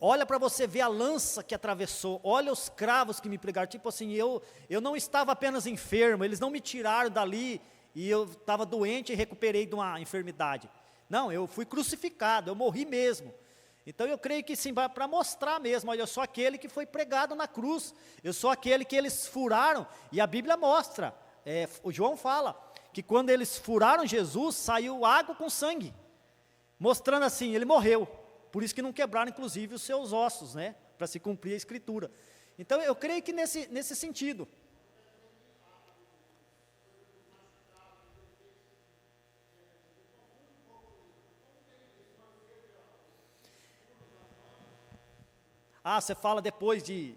B: Olha para você ver a lança que atravessou, olha os cravos que me pregaram. Tipo assim, eu não estava apenas enfermo, eles não me tiraram dali e eu estava doente e recuperei de uma enfermidade. Não, eu fui crucificado, eu morri mesmo. Então eu creio que sim, para mostrar mesmo, olha, eu sou aquele que foi pregado na cruz, eu sou aquele que eles furaram, e a Bíblia mostra, o João fala, que quando eles furaram Jesus, saiu água com sangue, mostrando assim, ele morreu, por isso que não quebraram inclusive os seus ossos, né, para se cumprir a Escritura. Então eu creio que nesse sentido. Ah, você fala depois de...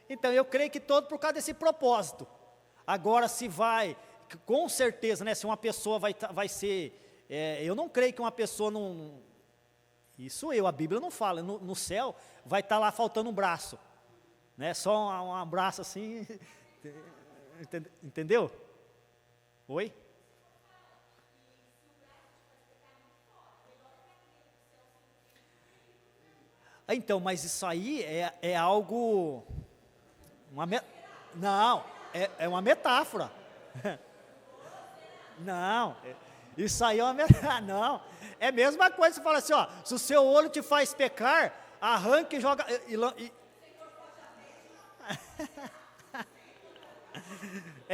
B: Então, eu creio que todo por causa desse propósito. Agora, se vai, com certeza, né, se uma pessoa vai ser... eu não creio que uma pessoa não... Isso a Bíblia não fala, no céu vai estar lá faltando um braço. Né, só um braço assim... Entendeu? Oi? Então, mas isso aí é algo, não, é uma metáfora. Não, isso aí é uma metáfora, não, é a mesma coisa, você fala assim, ó, se o seu olho te faz pecar, arranque e joga,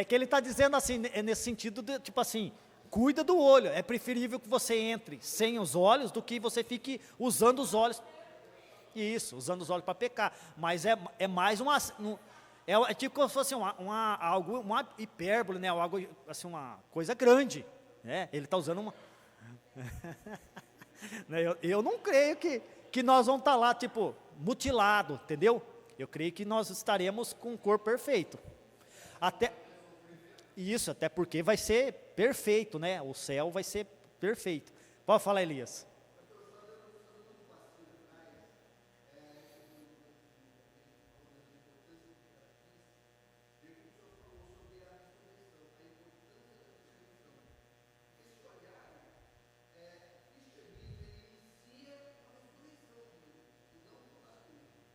B: É que ele está dizendo assim, é nesse sentido, de, tipo assim, cuida do olho. É preferível que você entre sem os olhos do que você fique usando os olhos. Isso, usando os olhos para pecar. Mas é mais é tipo como se fosse uma hipérbole, né? Algo assim, uma coisa grande, né? Ele está usando uma. Eu não creio que nós vamos estar lá, tipo, mutilado, entendeu? Eu creio que nós estaremos com o corpo perfeito. Até porque vai ser perfeito, né? O céu vai ser perfeito. Pode falar, Elias.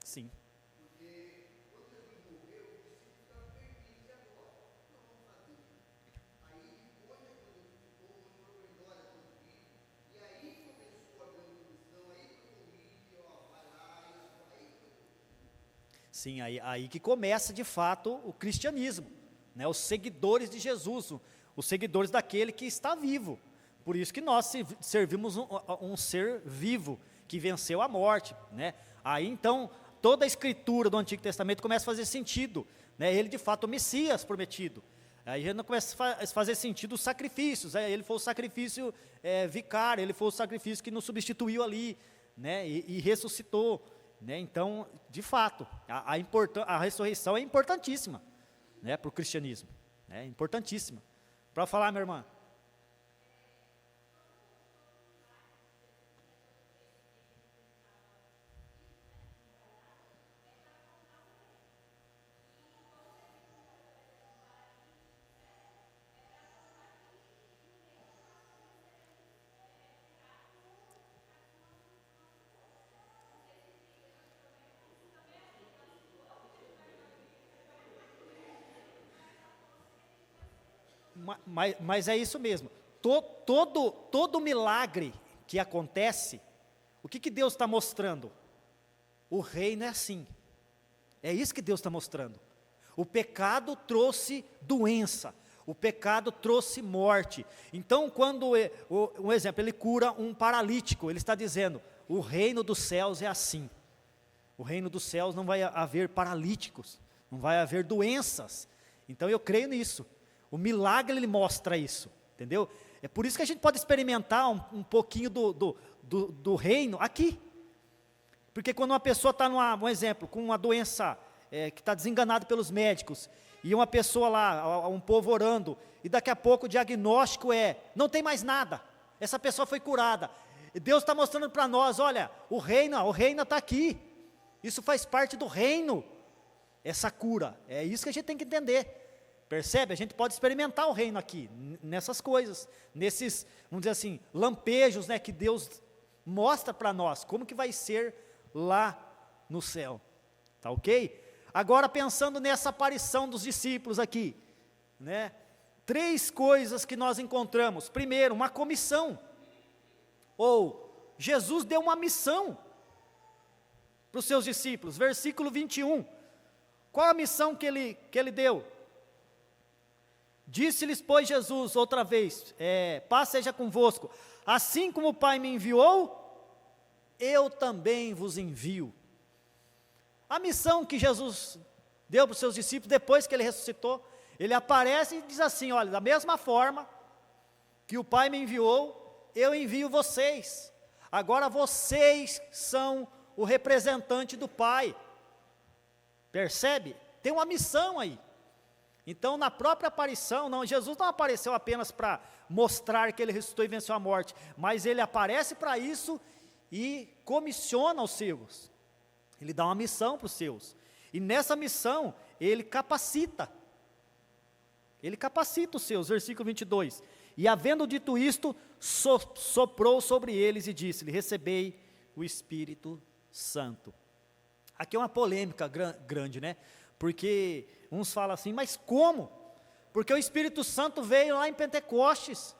B: Sim. Sim, aí que começa de fato o cristianismo, né? Os seguidores de Jesus, os seguidores daquele que está vivo. Por isso que nós servimos um ser vivo, que venceu a morte, né? Aí então, toda a escritura do Antigo Testamento começa a fazer sentido, né? Ele de fato é o Messias prometido. Aí já não começa a fazer sentido os sacrifícios, ele foi o sacrifício vicário, ele foi o sacrifício que nos substituiu ali, né? E ressuscitou. Né? Então, de fato, a ressurreição é importantíssima, né, para o cristianismo, né, importantíssima. Para falar, minha irmã. Mas é isso mesmo. Todo milagre que acontece, o que Deus está mostrando? O reino é assim. É isso que Deus está mostrando. O pecado trouxe doença. O pecado trouxe morte. Então, quando, um exemplo, ele cura um paralítico, ele está dizendo, o reino dos céus é assim. O reino dos céus não vai haver paralíticos, não vai haver doenças. Então, eu creio nisso. O milagre, ele mostra isso, entendeu? É por isso que a gente pode experimentar um pouquinho do reino aqui. Porque quando uma pessoa está, um exemplo, com uma doença que está desenganada pelos médicos, e uma pessoa lá, um povo orando, e daqui a pouco o diagnóstico não tem mais nada, essa pessoa foi curada. E Deus está mostrando para nós, olha, o reino está aqui, isso faz parte do reino, essa cura, é isso que a gente tem que entender. Percebe? A gente pode experimentar o reino aqui, nessas coisas, nesses, vamos dizer assim, lampejos, né, que Deus mostra para nós, como que vai ser lá no céu, tá ok? Agora pensando nessa aparição dos discípulos aqui, né, 3 coisas que nós encontramos. Primeiro, uma comissão, ou Jesus deu uma missão para os seus discípulos, versículo 21, qual a missão que ele deu? Disse-lhes, pois, Jesus, outra vez, paz seja convosco, assim como o Pai me enviou, eu também vos envio. A missão que Jesus deu para os seus discípulos, depois que ele ressuscitou, ele aparece e diz assim, olha, da mesma forma que o Pai me enviou, eu envio vocês, agora vocês são o representante do Pai, percebe? Tem uma missão aí. Então, na própria aparição, Jesus não apareceu apenas para mostrar que ele ressuscitou e venceu a morte, mas ele aparece para isso e comissiona os seus. Ele dá uma missão para os seus. E nessa missão, ele capacita. Ele capacita os seus, versículo 22. E havendo dito isto, soprou sobre eles e disse-lhe, recebei o Espírito Santo. Aqui é uma polêmica grande, né? Porque uns falam assim, mas como? Porque o Espírito Santo veio lá em Pentecostes,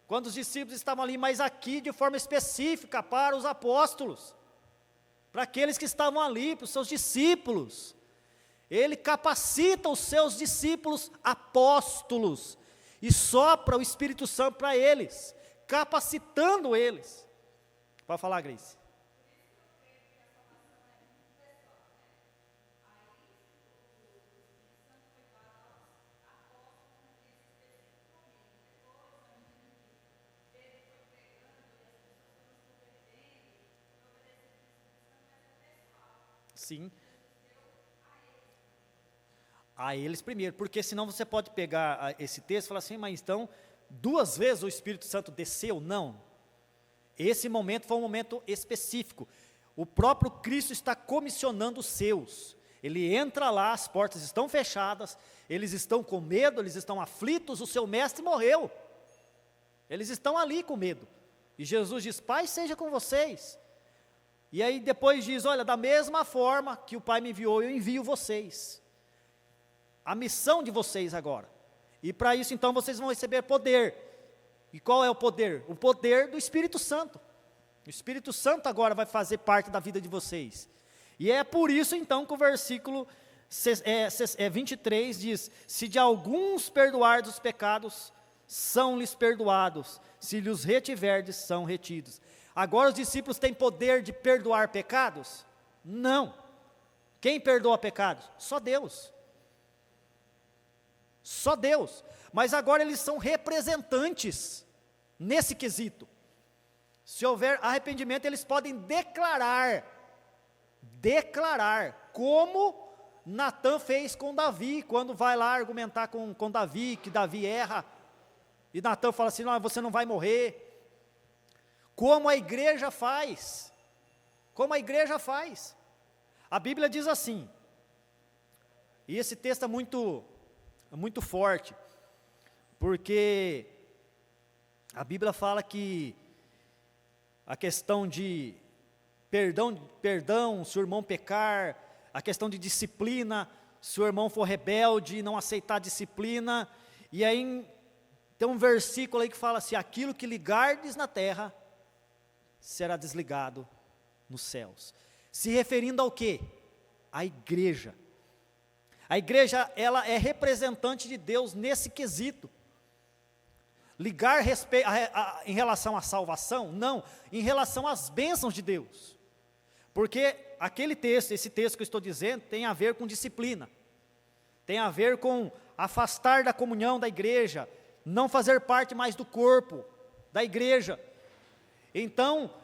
B: quando os discípulos estavam ali, mas aqui de forma específica para os apóstolos, para aqueles que estavam ali, para os seus discípulos. Ele capacita os seus discípulos apóstolos e sopra o Espírito Santo para eles, capacitando eles. Pode falar, Grace. Sim. A eles primeiro, porque senão você pode pegar esse texto e falar assim, mas então, 2 vezes o Espírito Santo desceu? Não. Esse momento foi um momento específico. O próprio Cristo está comissionando os seus. Ele entra lá, as portas estão fechadas, eles estão com medo, eles estão aflitos, o seu mestre morreu. Eles estão ali com medo. E Jesus diz, Pai, seja com vocês. E aí depois diz, olha, da mesma forma que o Pai me enviou, eu envio vocês. A missão de vocês agora. E para isso então vocês vão receber poder. E qual é o poder? O poder do Espírito Santo. O Espírito Santo agora vai fazer parte da vida de vocês. E é por isso então que o versículo 23 diz, se de alguns perdoardes os pecados, são-lhes perdoados, se lhes retiverdes, são retidos. Agora os discípulos têm poder de perdoar pecados? Não. Quem perdoa pecados? Só Deus. Só Deus. Mas agora eles são representantes nesse quesito. Se houver arrependimento, eles podem declarar, como Natã fez com Davi, quando vai lá argumentar com Davi, que Davi erra, e Natã fala assim, não, você não vai morrer. Como a igreja faz. Como a igreja faz. A Bíblia diz assim, e esse texto é muito forte, porque a Bíblia fala que a questão de perdão, se o irmão pecar, a questão de disciplina, se o irmão for rebelde e não aceitar a disciplina, e aí tem um versículo aí que fala assim, aquilo que ligardes na terra, será desligado nos céus. Se referindo ao quê? À igreja. A igreja, ela é representante de Deus nesse quesito. Ligar em relação à salvação? Não, em relação às bênçãos de Deus. Porque esse texto que eu estou dizendo, tem a ver com disciplina. Tem a ver com afastar da comunhão da igreja, não fazer parte mais do corpo da igreja. Então,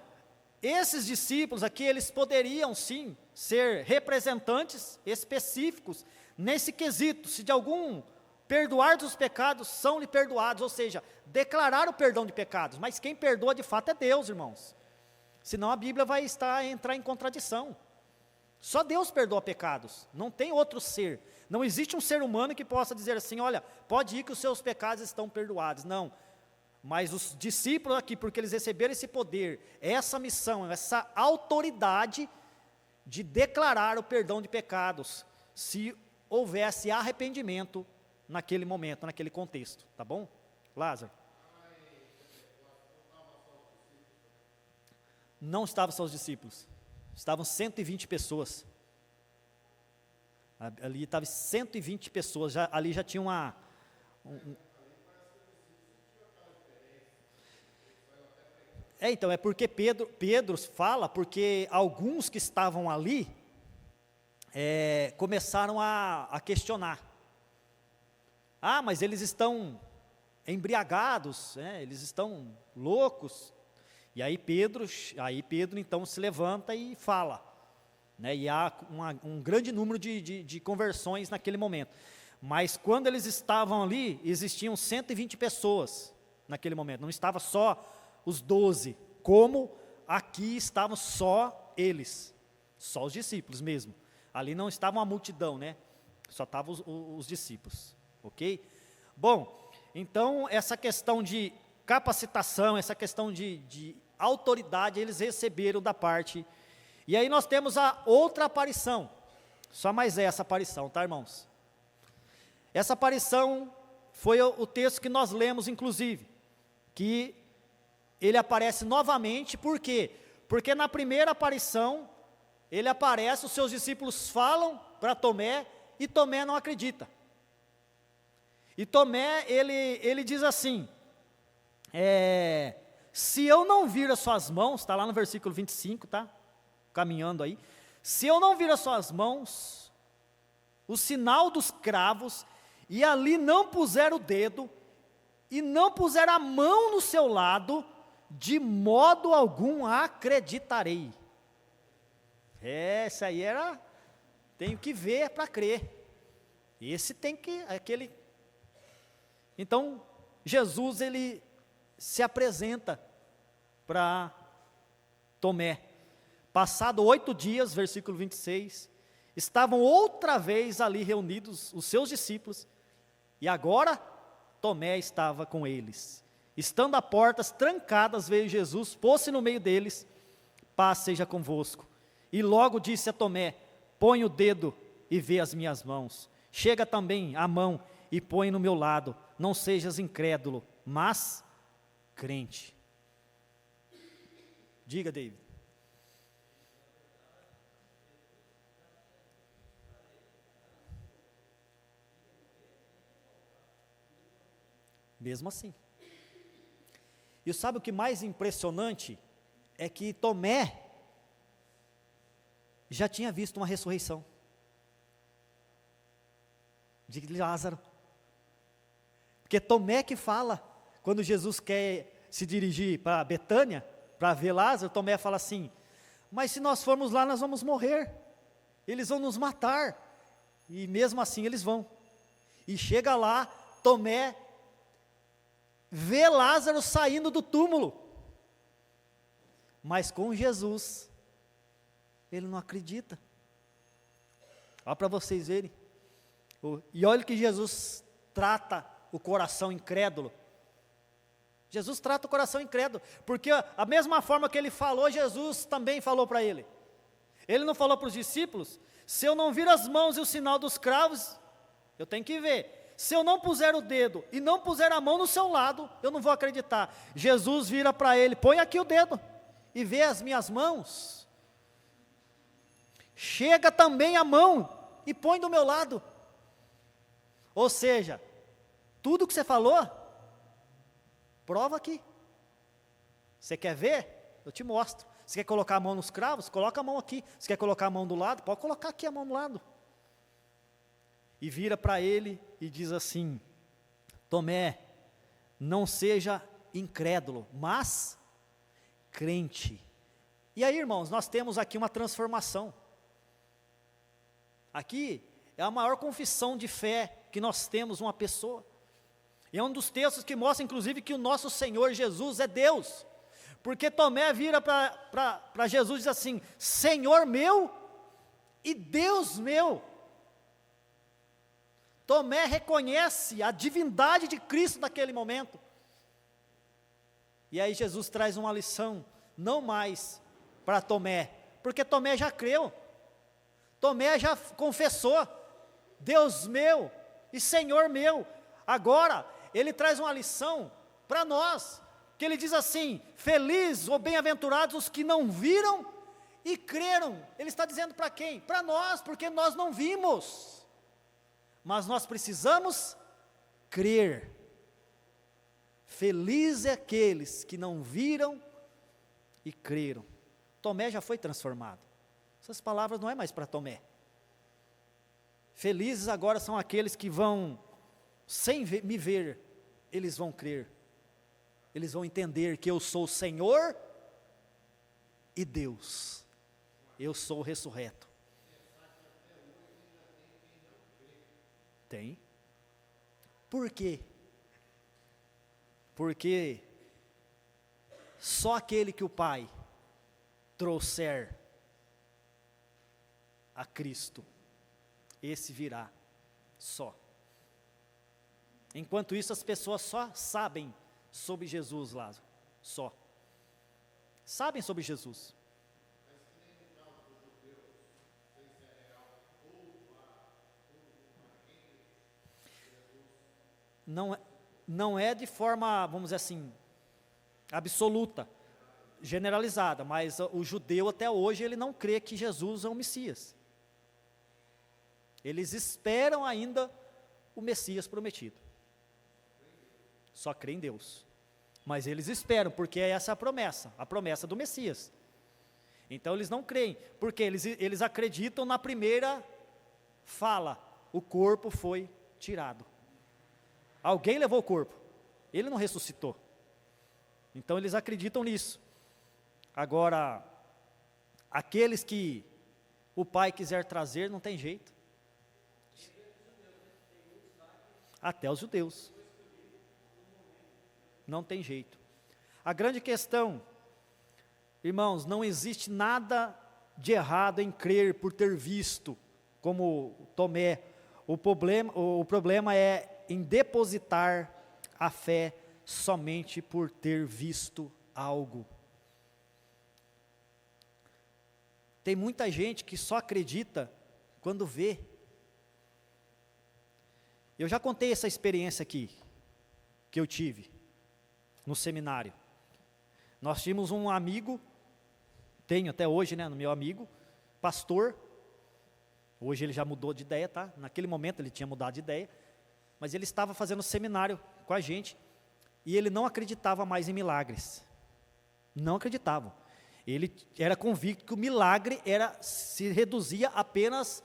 B: esses discípulos aqui, eles poderiam sim ser representantes específicos nesse quesito, se de algum perdoar dos pecados, são-lhe perdoados, ou seja, declarar o perdão de pecados, mas quem perdoa de fato é Deus, irmãos, senão a Bíblia vai entrar em contradição. Só Deus perdoa pecados, não tem outro ser, não existe um ser humano que possa dizer assim, olha, pode ir que os seus pecados estão perdoados, não. Mas os discípulos aqui, porque eles receberam esse poder, essa missão, essa autoridade de declarar o perdão de pecados, se houvesse arrependimento naquele momento, naquele contexto, tá bom? Lázaro? Não estavam só os discípulos, estavam 120 pessoas. Ali estavam 120 pessoas, ali já tinha então, é porque Pedro fala, porque alguns que estavam ali, começaram a questionar. Ah, mas eles estão embriagados, eles estão loucos. E aí Pedro então se levanta e fala. E há um grande número de conversões naquele momento. Mas quando eles estavam ali, existiam 120 pessoas naquele momento, não estava só os 12, como aqui estavam só eles, só os discípulos mesmo. Ali não estava uma multidão, só estavam os discípulos, ok? Bom, então essa questão de capacitação, essa questão de autoridade, eles receberam da parte. E aí nós temos a outra aparição, só mais essa aparição, tá, irmãos? Essa aparição foi o texto que nós lemos, inclusive, que ele aparece novamente, por quê? Porque na primeira aparição, ele aparece, os seus discípulos falam para Tomé, e Tomé não acredita. E Tomé, ele diz assim, se eu não vir as suas mãos, está lá no versículo 25, tá? Caminhando aí. Se eu não vir as suas mãos, o sinal dos cravos, e ali não puser o dedo, e não puser a mão no seu lado, de modo algum acreditarei. Essa aí era, tenho que ver para crer. Esse tem que, aquele. Então, Jesus, ele se apresenta para Tomé. Passado 8 dias, versículo 26, estavam outra vez ali reunidos os seus discípulos, e agora Tomé estava com eles. Estando as portas trancadas, veio Jesus, pôs-se no meio deles, paz seja convosco. E logo disse a Tomé, põe o dedo e vê as minhas mãos. Chega também a mão e põe no meu lado. Não sejas incrédulo, mas crente. Diga, David. Mesmo assim. E sabe o que mais impressionante? É que Tomé já tinha visto uma ressurreição de Lázaro. Porque Tomé que fala, quando Jesus quer se dirigir para Betânia, para ver Lázaro, Tomé fala assim, mas se nós formos lá, nós vamos morrer, eles vão nos matar, e mesmo assim eles vão. E chega lá, Tomé vê Lázaro saindo do túmulo, mas com Jesus, ele não acredita. Olha para vocês verem, e olha que Jesus trata o coração incrédulo. Jesus trata o coração incrédulo, porque a mesma forma que ele falou, Jesus também falou para ele. Ele não falou para os discípulos, se eu não vir as mãos e o sinal dos cravos, eu tenho que ver. Se eu não puser o dedo e não puser a mão no seu lado, eu não vou acreditar. Jesus vira para ele, põe aqui o dedo e vê as minhas mãos. Chega também a mão e põe do meu lado. Ou seja, tudo que você falou, prova aqui. Você quer ver? Eu te mostro. Você quer colocar a mão nos cravos? Coloca a mão aqui. Você quer colocar a mão do lado? Pode colocar aqui a mão do lado. E vira para ele e diz assim, Tomé, não seja incrédulo, mas crente. E aí, irmãos, nós temos aqui uma transformação. Aqui é a maior confissão de fé que nós temos uma pessoa. E é um dos textos que mostra, inclusive, que o nosso Senhor Jesus é Deus. Porque Tomé vira para Jesus e diz assim, Senhor meu e Deus meu. Tomé reconhece a divindade de Cristo naquele momento. E aí Jesus traz uma lição, não mais para Tomé, porque Tomé já creu. Tomé já confessou, Deus meu e Senhor meu. Agora, ele traz uma lição para nós, que ele diz assim, felizes ou bem-aventurados os que não viram e creram. Ele está dizendo para quem? Para nós, porque nós não vimos. Mas nós precisamos crer. Felizes é aqueles que não viram e creram. Tomé já foi transformado. Essas palavras não é mais para Tomé. Felizes agora são aqueles que vão, sem me ver, eles vão crer. Eles vão entender que eu sou o Senhor e Deus. Eu sou o ressurreto. Tem. Por quê? Porque só aquele que o Pai trouxer a Cristo, esse virá, só. Enquanto isso, as pessoas só sabem sobre Jesus, Lázaro, só. Sabem sobre Jesus. Não é de forma, vamos dizer assim, absoluta, generalizada, mas o judeu até hoje ele não crê que Jesus é o Messias. Eles esperam ainda o Messias prometido. Só crê em Deus. Mas eles esperam, porque essa é a promessa do Messias. Então eles não creem, porque eles acreditam na primeira fala: o corpo foi tirado. Alguém levou o corpo, ele não ressuscitou. Então eles acreditam nisso. Agora, aqueles que o Pai quiser trazer, não tem jeito. Até os judeus. Não tem jeito. A grande questão, irmãos, não existe nada de errado em crer por ter visto, como Tomé. O problema é em depositar a fé somente por ter visto algo. Tem muita gente que só acredita quando vê. Eu já contei essa experiência aqui, que eu tive no seminário. Nós tínhamos um amigo, tenho até hoje, né, meu amigo, pastor. Hoje ele já mudou de ideia, tá? Naquele momento ele tinha mudado de ideia, mas ele estava fazendo seminário com a gente, e ele não acreditava mais em milagres. Não acreditava. Ele era convicto que o milagre se reduzia apenas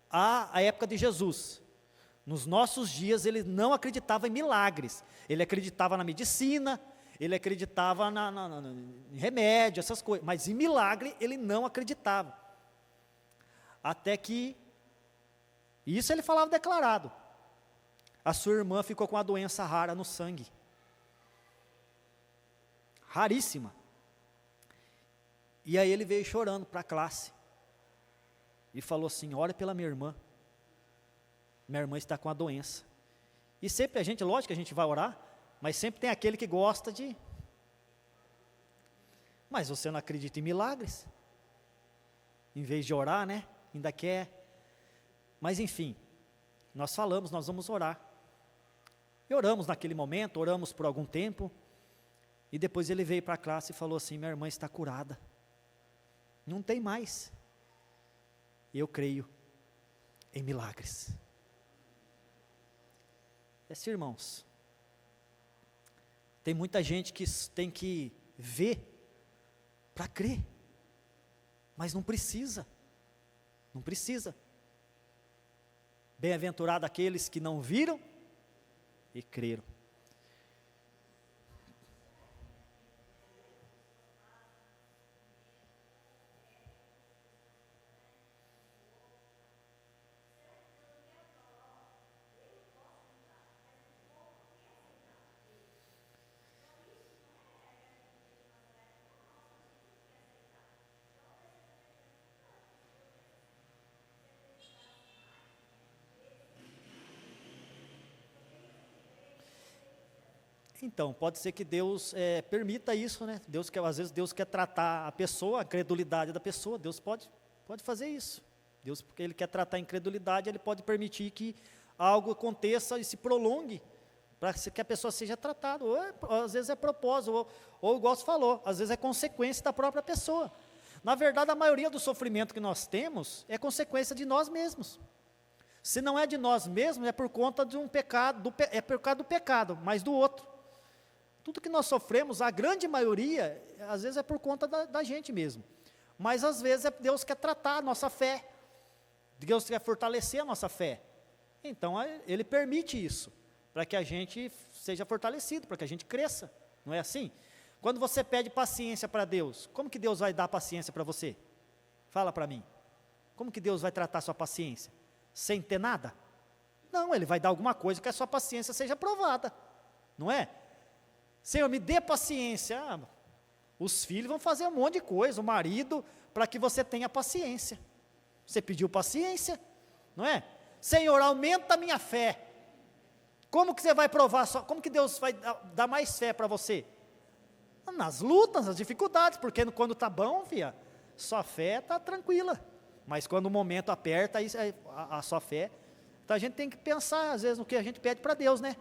B: à época de Jesus. Nos nossos dias ele não acreditava em milagres, ele acreditava na medicina, ele acreditava em remédio, essas coisas, mas em milagre ele não acreditava. Até que, isso ele falava declarado, a sua irmã ficou com uma doença rara no sangue, raríssima, e aí ele veio chorando para a classe, e falou assim: ora pela minha irmã está com a doença. E sempre lógico que a gente vai orar, mas sempre tem aquele que gosta de, mas você não acredita em milagres? Em vez de orar, né? Ainda quer. Mas enfim, nós vamos orar. E oramos naquele momento, oramos por algum tempo, e depois ele veio para a classe e falou assim: minha irmã está curada, não tem mais. Eu creio em milagres. Irmãos, tem muita gente que tem que ver para crer, mas não precisa. Bem-aventurado aqueles que não viram e creram. Então, pode ser que Deus permita isso, né? Às vezes Deus quer tratar a pessoa, a credulidade da pessoa, Deus pode fazer isso. Deus, porque Ele quer tratar a incredulidade, Ele pode permitir que algo aconteça e se prolongue, para que a pessoa seja tratada, ou às vezes é propósito, ou igual você falou, às vezes é consequência da própria pessoa. Na verdade, a maioria do sofrimento que nós temos é consequência de nós mesmos. Se não é de nós mesmos, é por conta de um pecado, é por causa do pecado, mas do outro. Tudo que nós sofremos, a grande maioria, às vezes é por conta da gente mesmo. Mas às vezes Deus quer tratar a nossa fé. Deus quer fortalecer a nossa fé. Então Ele permite isso, para que a gente seja fortalecido, para que a gente cresça. Não é assim? Quando você pede paciência para Deus, como que Deus vai dar paciência para você? Fala para mim. Como que Deus vai tratar a sua paciência? Sem ter nada? Não, Ele vai dar alguma coisa que a sua paciência seja provada. Não é? Senhor, me dê paciência. Os filhos vão fazer um monte de coisa, o marido, para que você tenha paciência. Você pediu paciência, não é? Senhor, aumenta a minha fé. Como que você vai provar, como que Deus vai dar mais fé para você? Nas lutas, nas dificuldades, porque quando está bom, sua fé está tranquila. Mas quando o momento aperta, a sua fé, então a gente tem que pensar, às vezes, no que a gente pede para Deus, né?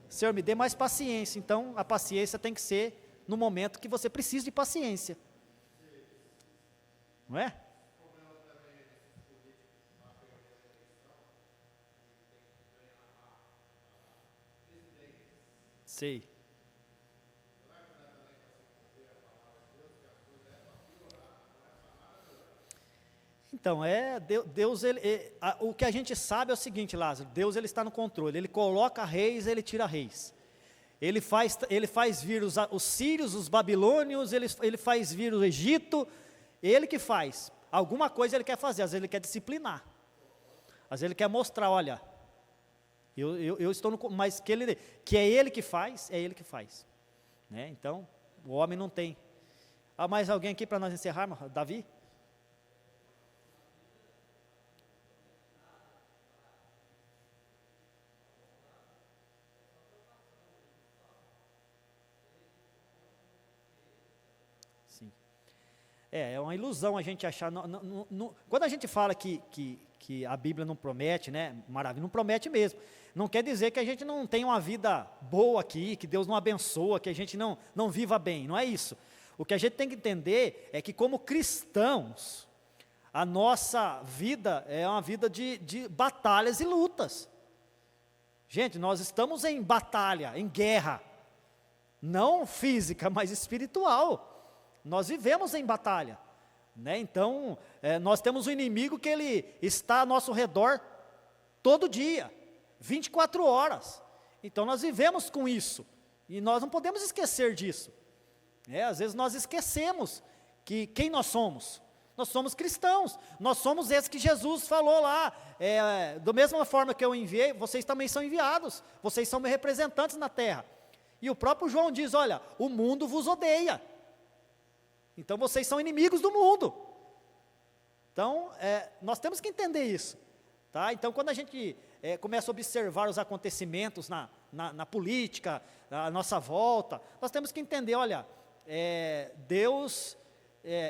B: Senhor, me dê mais paciência. Então, a paciência tem que ser no momento que você precisa de paciência. Não é? Sei. Então, Deus, o que a gente sabe é o seguinte, Lázaro, Deus ele está no controle, Ele coloca reis, Ele tira reis. Ele faz vir os sírios, os babilônios, ele faz vir o Egito, Ele que faz. Alguma coisa Ele quer fazer, às vezes Ele quer disciplinar. Às vezes Ele quer mostrar, olha, eu estou no... Mas que é Ele que faz, é Ele que faz. Né? Então, o homem não tem. Há mais alguém aqui para nós encerrarmos? Davi? É uma ilusão a gente achar, quando a gente fala que a Bíblia não promete, né, maravilha, não promete mesmo, não quer dizer que a gente não tenha uma vida boa aqui, que Deus não abençoa, que a gente não viva bem, não é isso. O que a gente tem que entender é que como cristãos, a nossa vida é uma vida de batalhas e lutas. Gente, nós estamos em batalha, em guerra, não física, mas espiritual. Nós vivemos em batalha, né? Então, nós temos um inimigo que ele está ao nosso redor todo dia, 24 horas. Então, nós vivemos com isso, e nós não podemos esquecer disso. Às vezes nós esquecemos que quem nós somos. Nós somos cristãos, nós somos esses que Jesus falou lá, da mesma forma que eu enviei, vocês também são enviados, vocês são meus representantes na terra. E o próprio João diz, olha, o mundo vos odeia. Então, vocês são inimigos do mundo. Então, nós temos que entender isso. Tá? Então, quando a gente começa a observar os acontecimentos na política, à nossa volta, nós temos que entender, olha, Deus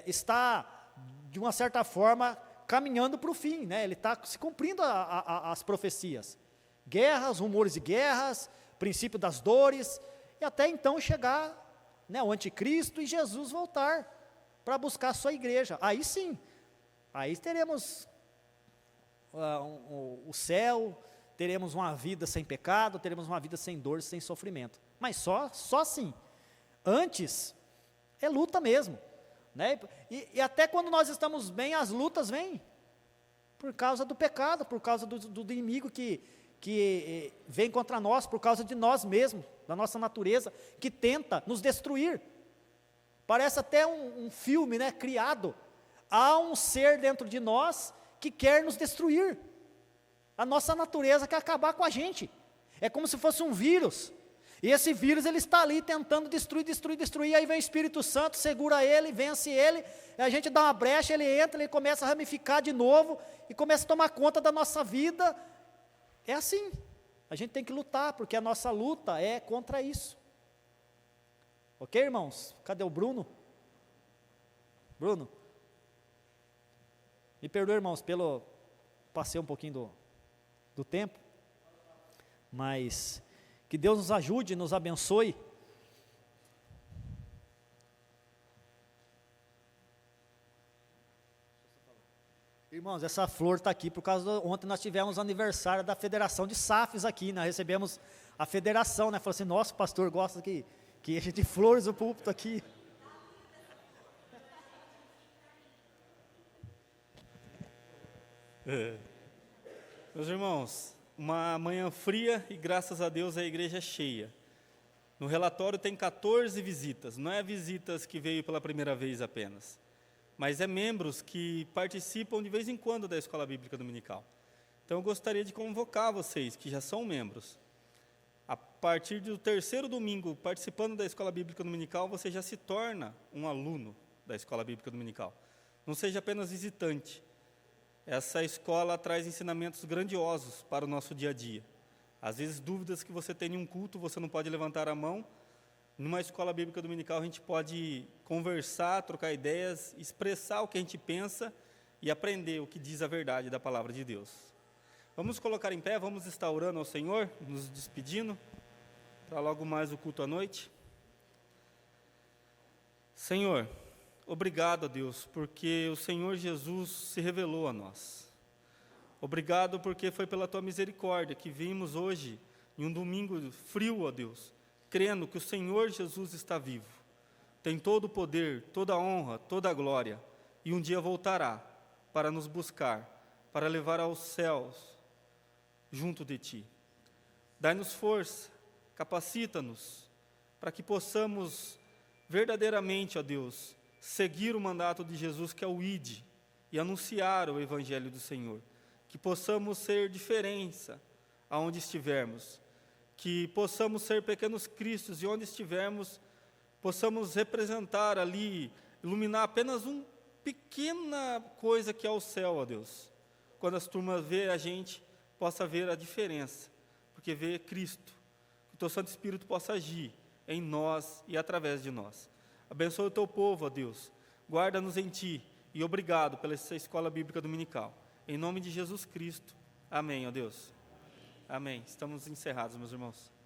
B: está, de uma certa forma, caminhando para o fim, né? Ele está se cumprindo as profecias. Guerras, rumores de guerras, princípio das dores, e até então chegar, né, o anticristo e Jesus voltar para buscar a sua igreja. Aí sim, aí teremos o céu, teremos uma vida sem pecado, teremos uma vida sem dor, sem sofrimento. Mas só assim. Antes, é luta mesmo. Né? E até quando nós estamos bem, as lutas vêm por causa do pecado, por causa do inimigo que vem contra nós, por causa de nós mesmos, da nossa natureza, que tenta nos destruir. Parece até um filme, né, criado. Há um ser dentro de nós que quer nos destruir. A nossa natureza quer acabar com a gente. É como se fosse um vírus. E esse vírus, ele está ali tentando destruir. Aí vem o Espírito Santo, segura ele, vence ele. A gente dá uma brecha, ele entra, ele começa a ramificar de novo e começa a tomar conta da nossa vida. É assim. A gente tem que lutar, porque a nossa luta é contra isso. Ok, irmãos? Cadê o Bruno? Bruno? Me perdoe, irmãos, passei um pouquinho do tempo, mas que Deus nos ajude, nos abençoe. Irmãos, essa flor está aqui por causa ontem nós tivemos o aniversário da Federação de SAFs aqui, nós recebemos a federação, né? Falou assim, nossa, pastor, gosta que a gente flores o púlpito aqui.
A: Meus irmãos, uma manhã fria e graças a Deus a igreja é cheia. No relatório tem 14 visitas, não é visitas que veio pela primeira vez apenas, mas é membros que participam de vez em quando da Escola Bíblica Dominical. Então eu gostaria de convocar vocês, que já são membros, a partir do terceiro domingo, participando da Escola Bíblica Dominical, você já se torna um aluno da Escola Bíblica Dominical. Não seja apenas visitante. Essa escola traz ensinamentos grandiosos para o nosso dia a dia. Às vezes, dúvidas que você tem em um culto, você não pode levantar a mão. Numa Escola Bíblica Dominical, a gente pode conversar, trocar ideias, expressar o que a gente pensa e aprender o que diz a verdade da palavra de Deus. Vamos colocar em pé, vamos estar orando ao Senhor, nos despedindo, para logo mais o culto à noite. Senhor, obrigado a Deus, porque o Senhor Jesus se revelou a nós. Obrigado porque foi pela Tua misericórdia que vimos hoje, em um domingo frio, ó Deus, crendo que o Senhor Jesus está vivo, tem todo o poder, toda a honra, toda a glória, e um dia voltará para nos buscar, para levar aos céus junto de Ti. Dai-nos força, capacita-nos, para que possamos verdadeiramente, ó Deus, seguir o mandato de Jesus, que é o ide, e anunciar o Evangelho do Senhor. Que possamos ser diferença aonde estivermos, que possamos ser pequenos cristos, e onde estivermos, possamos representar ali, iluminar apenas uma pequena coisa que é o céu, ó Deus. Quando as turmas vê a gente, possa ver a diferença, porque vê Cristo. Que o Teu Santo Espírito possa agir em nós e através de nós. Abençoa o Teu povo, ó Deus. Guarda-nos em Ti, e obrigado pela essa escola bíblica dominical. Em nome de Jesus Cristo. Amém, ó Deus. Amém. Estamos encerrados, meus irmãos.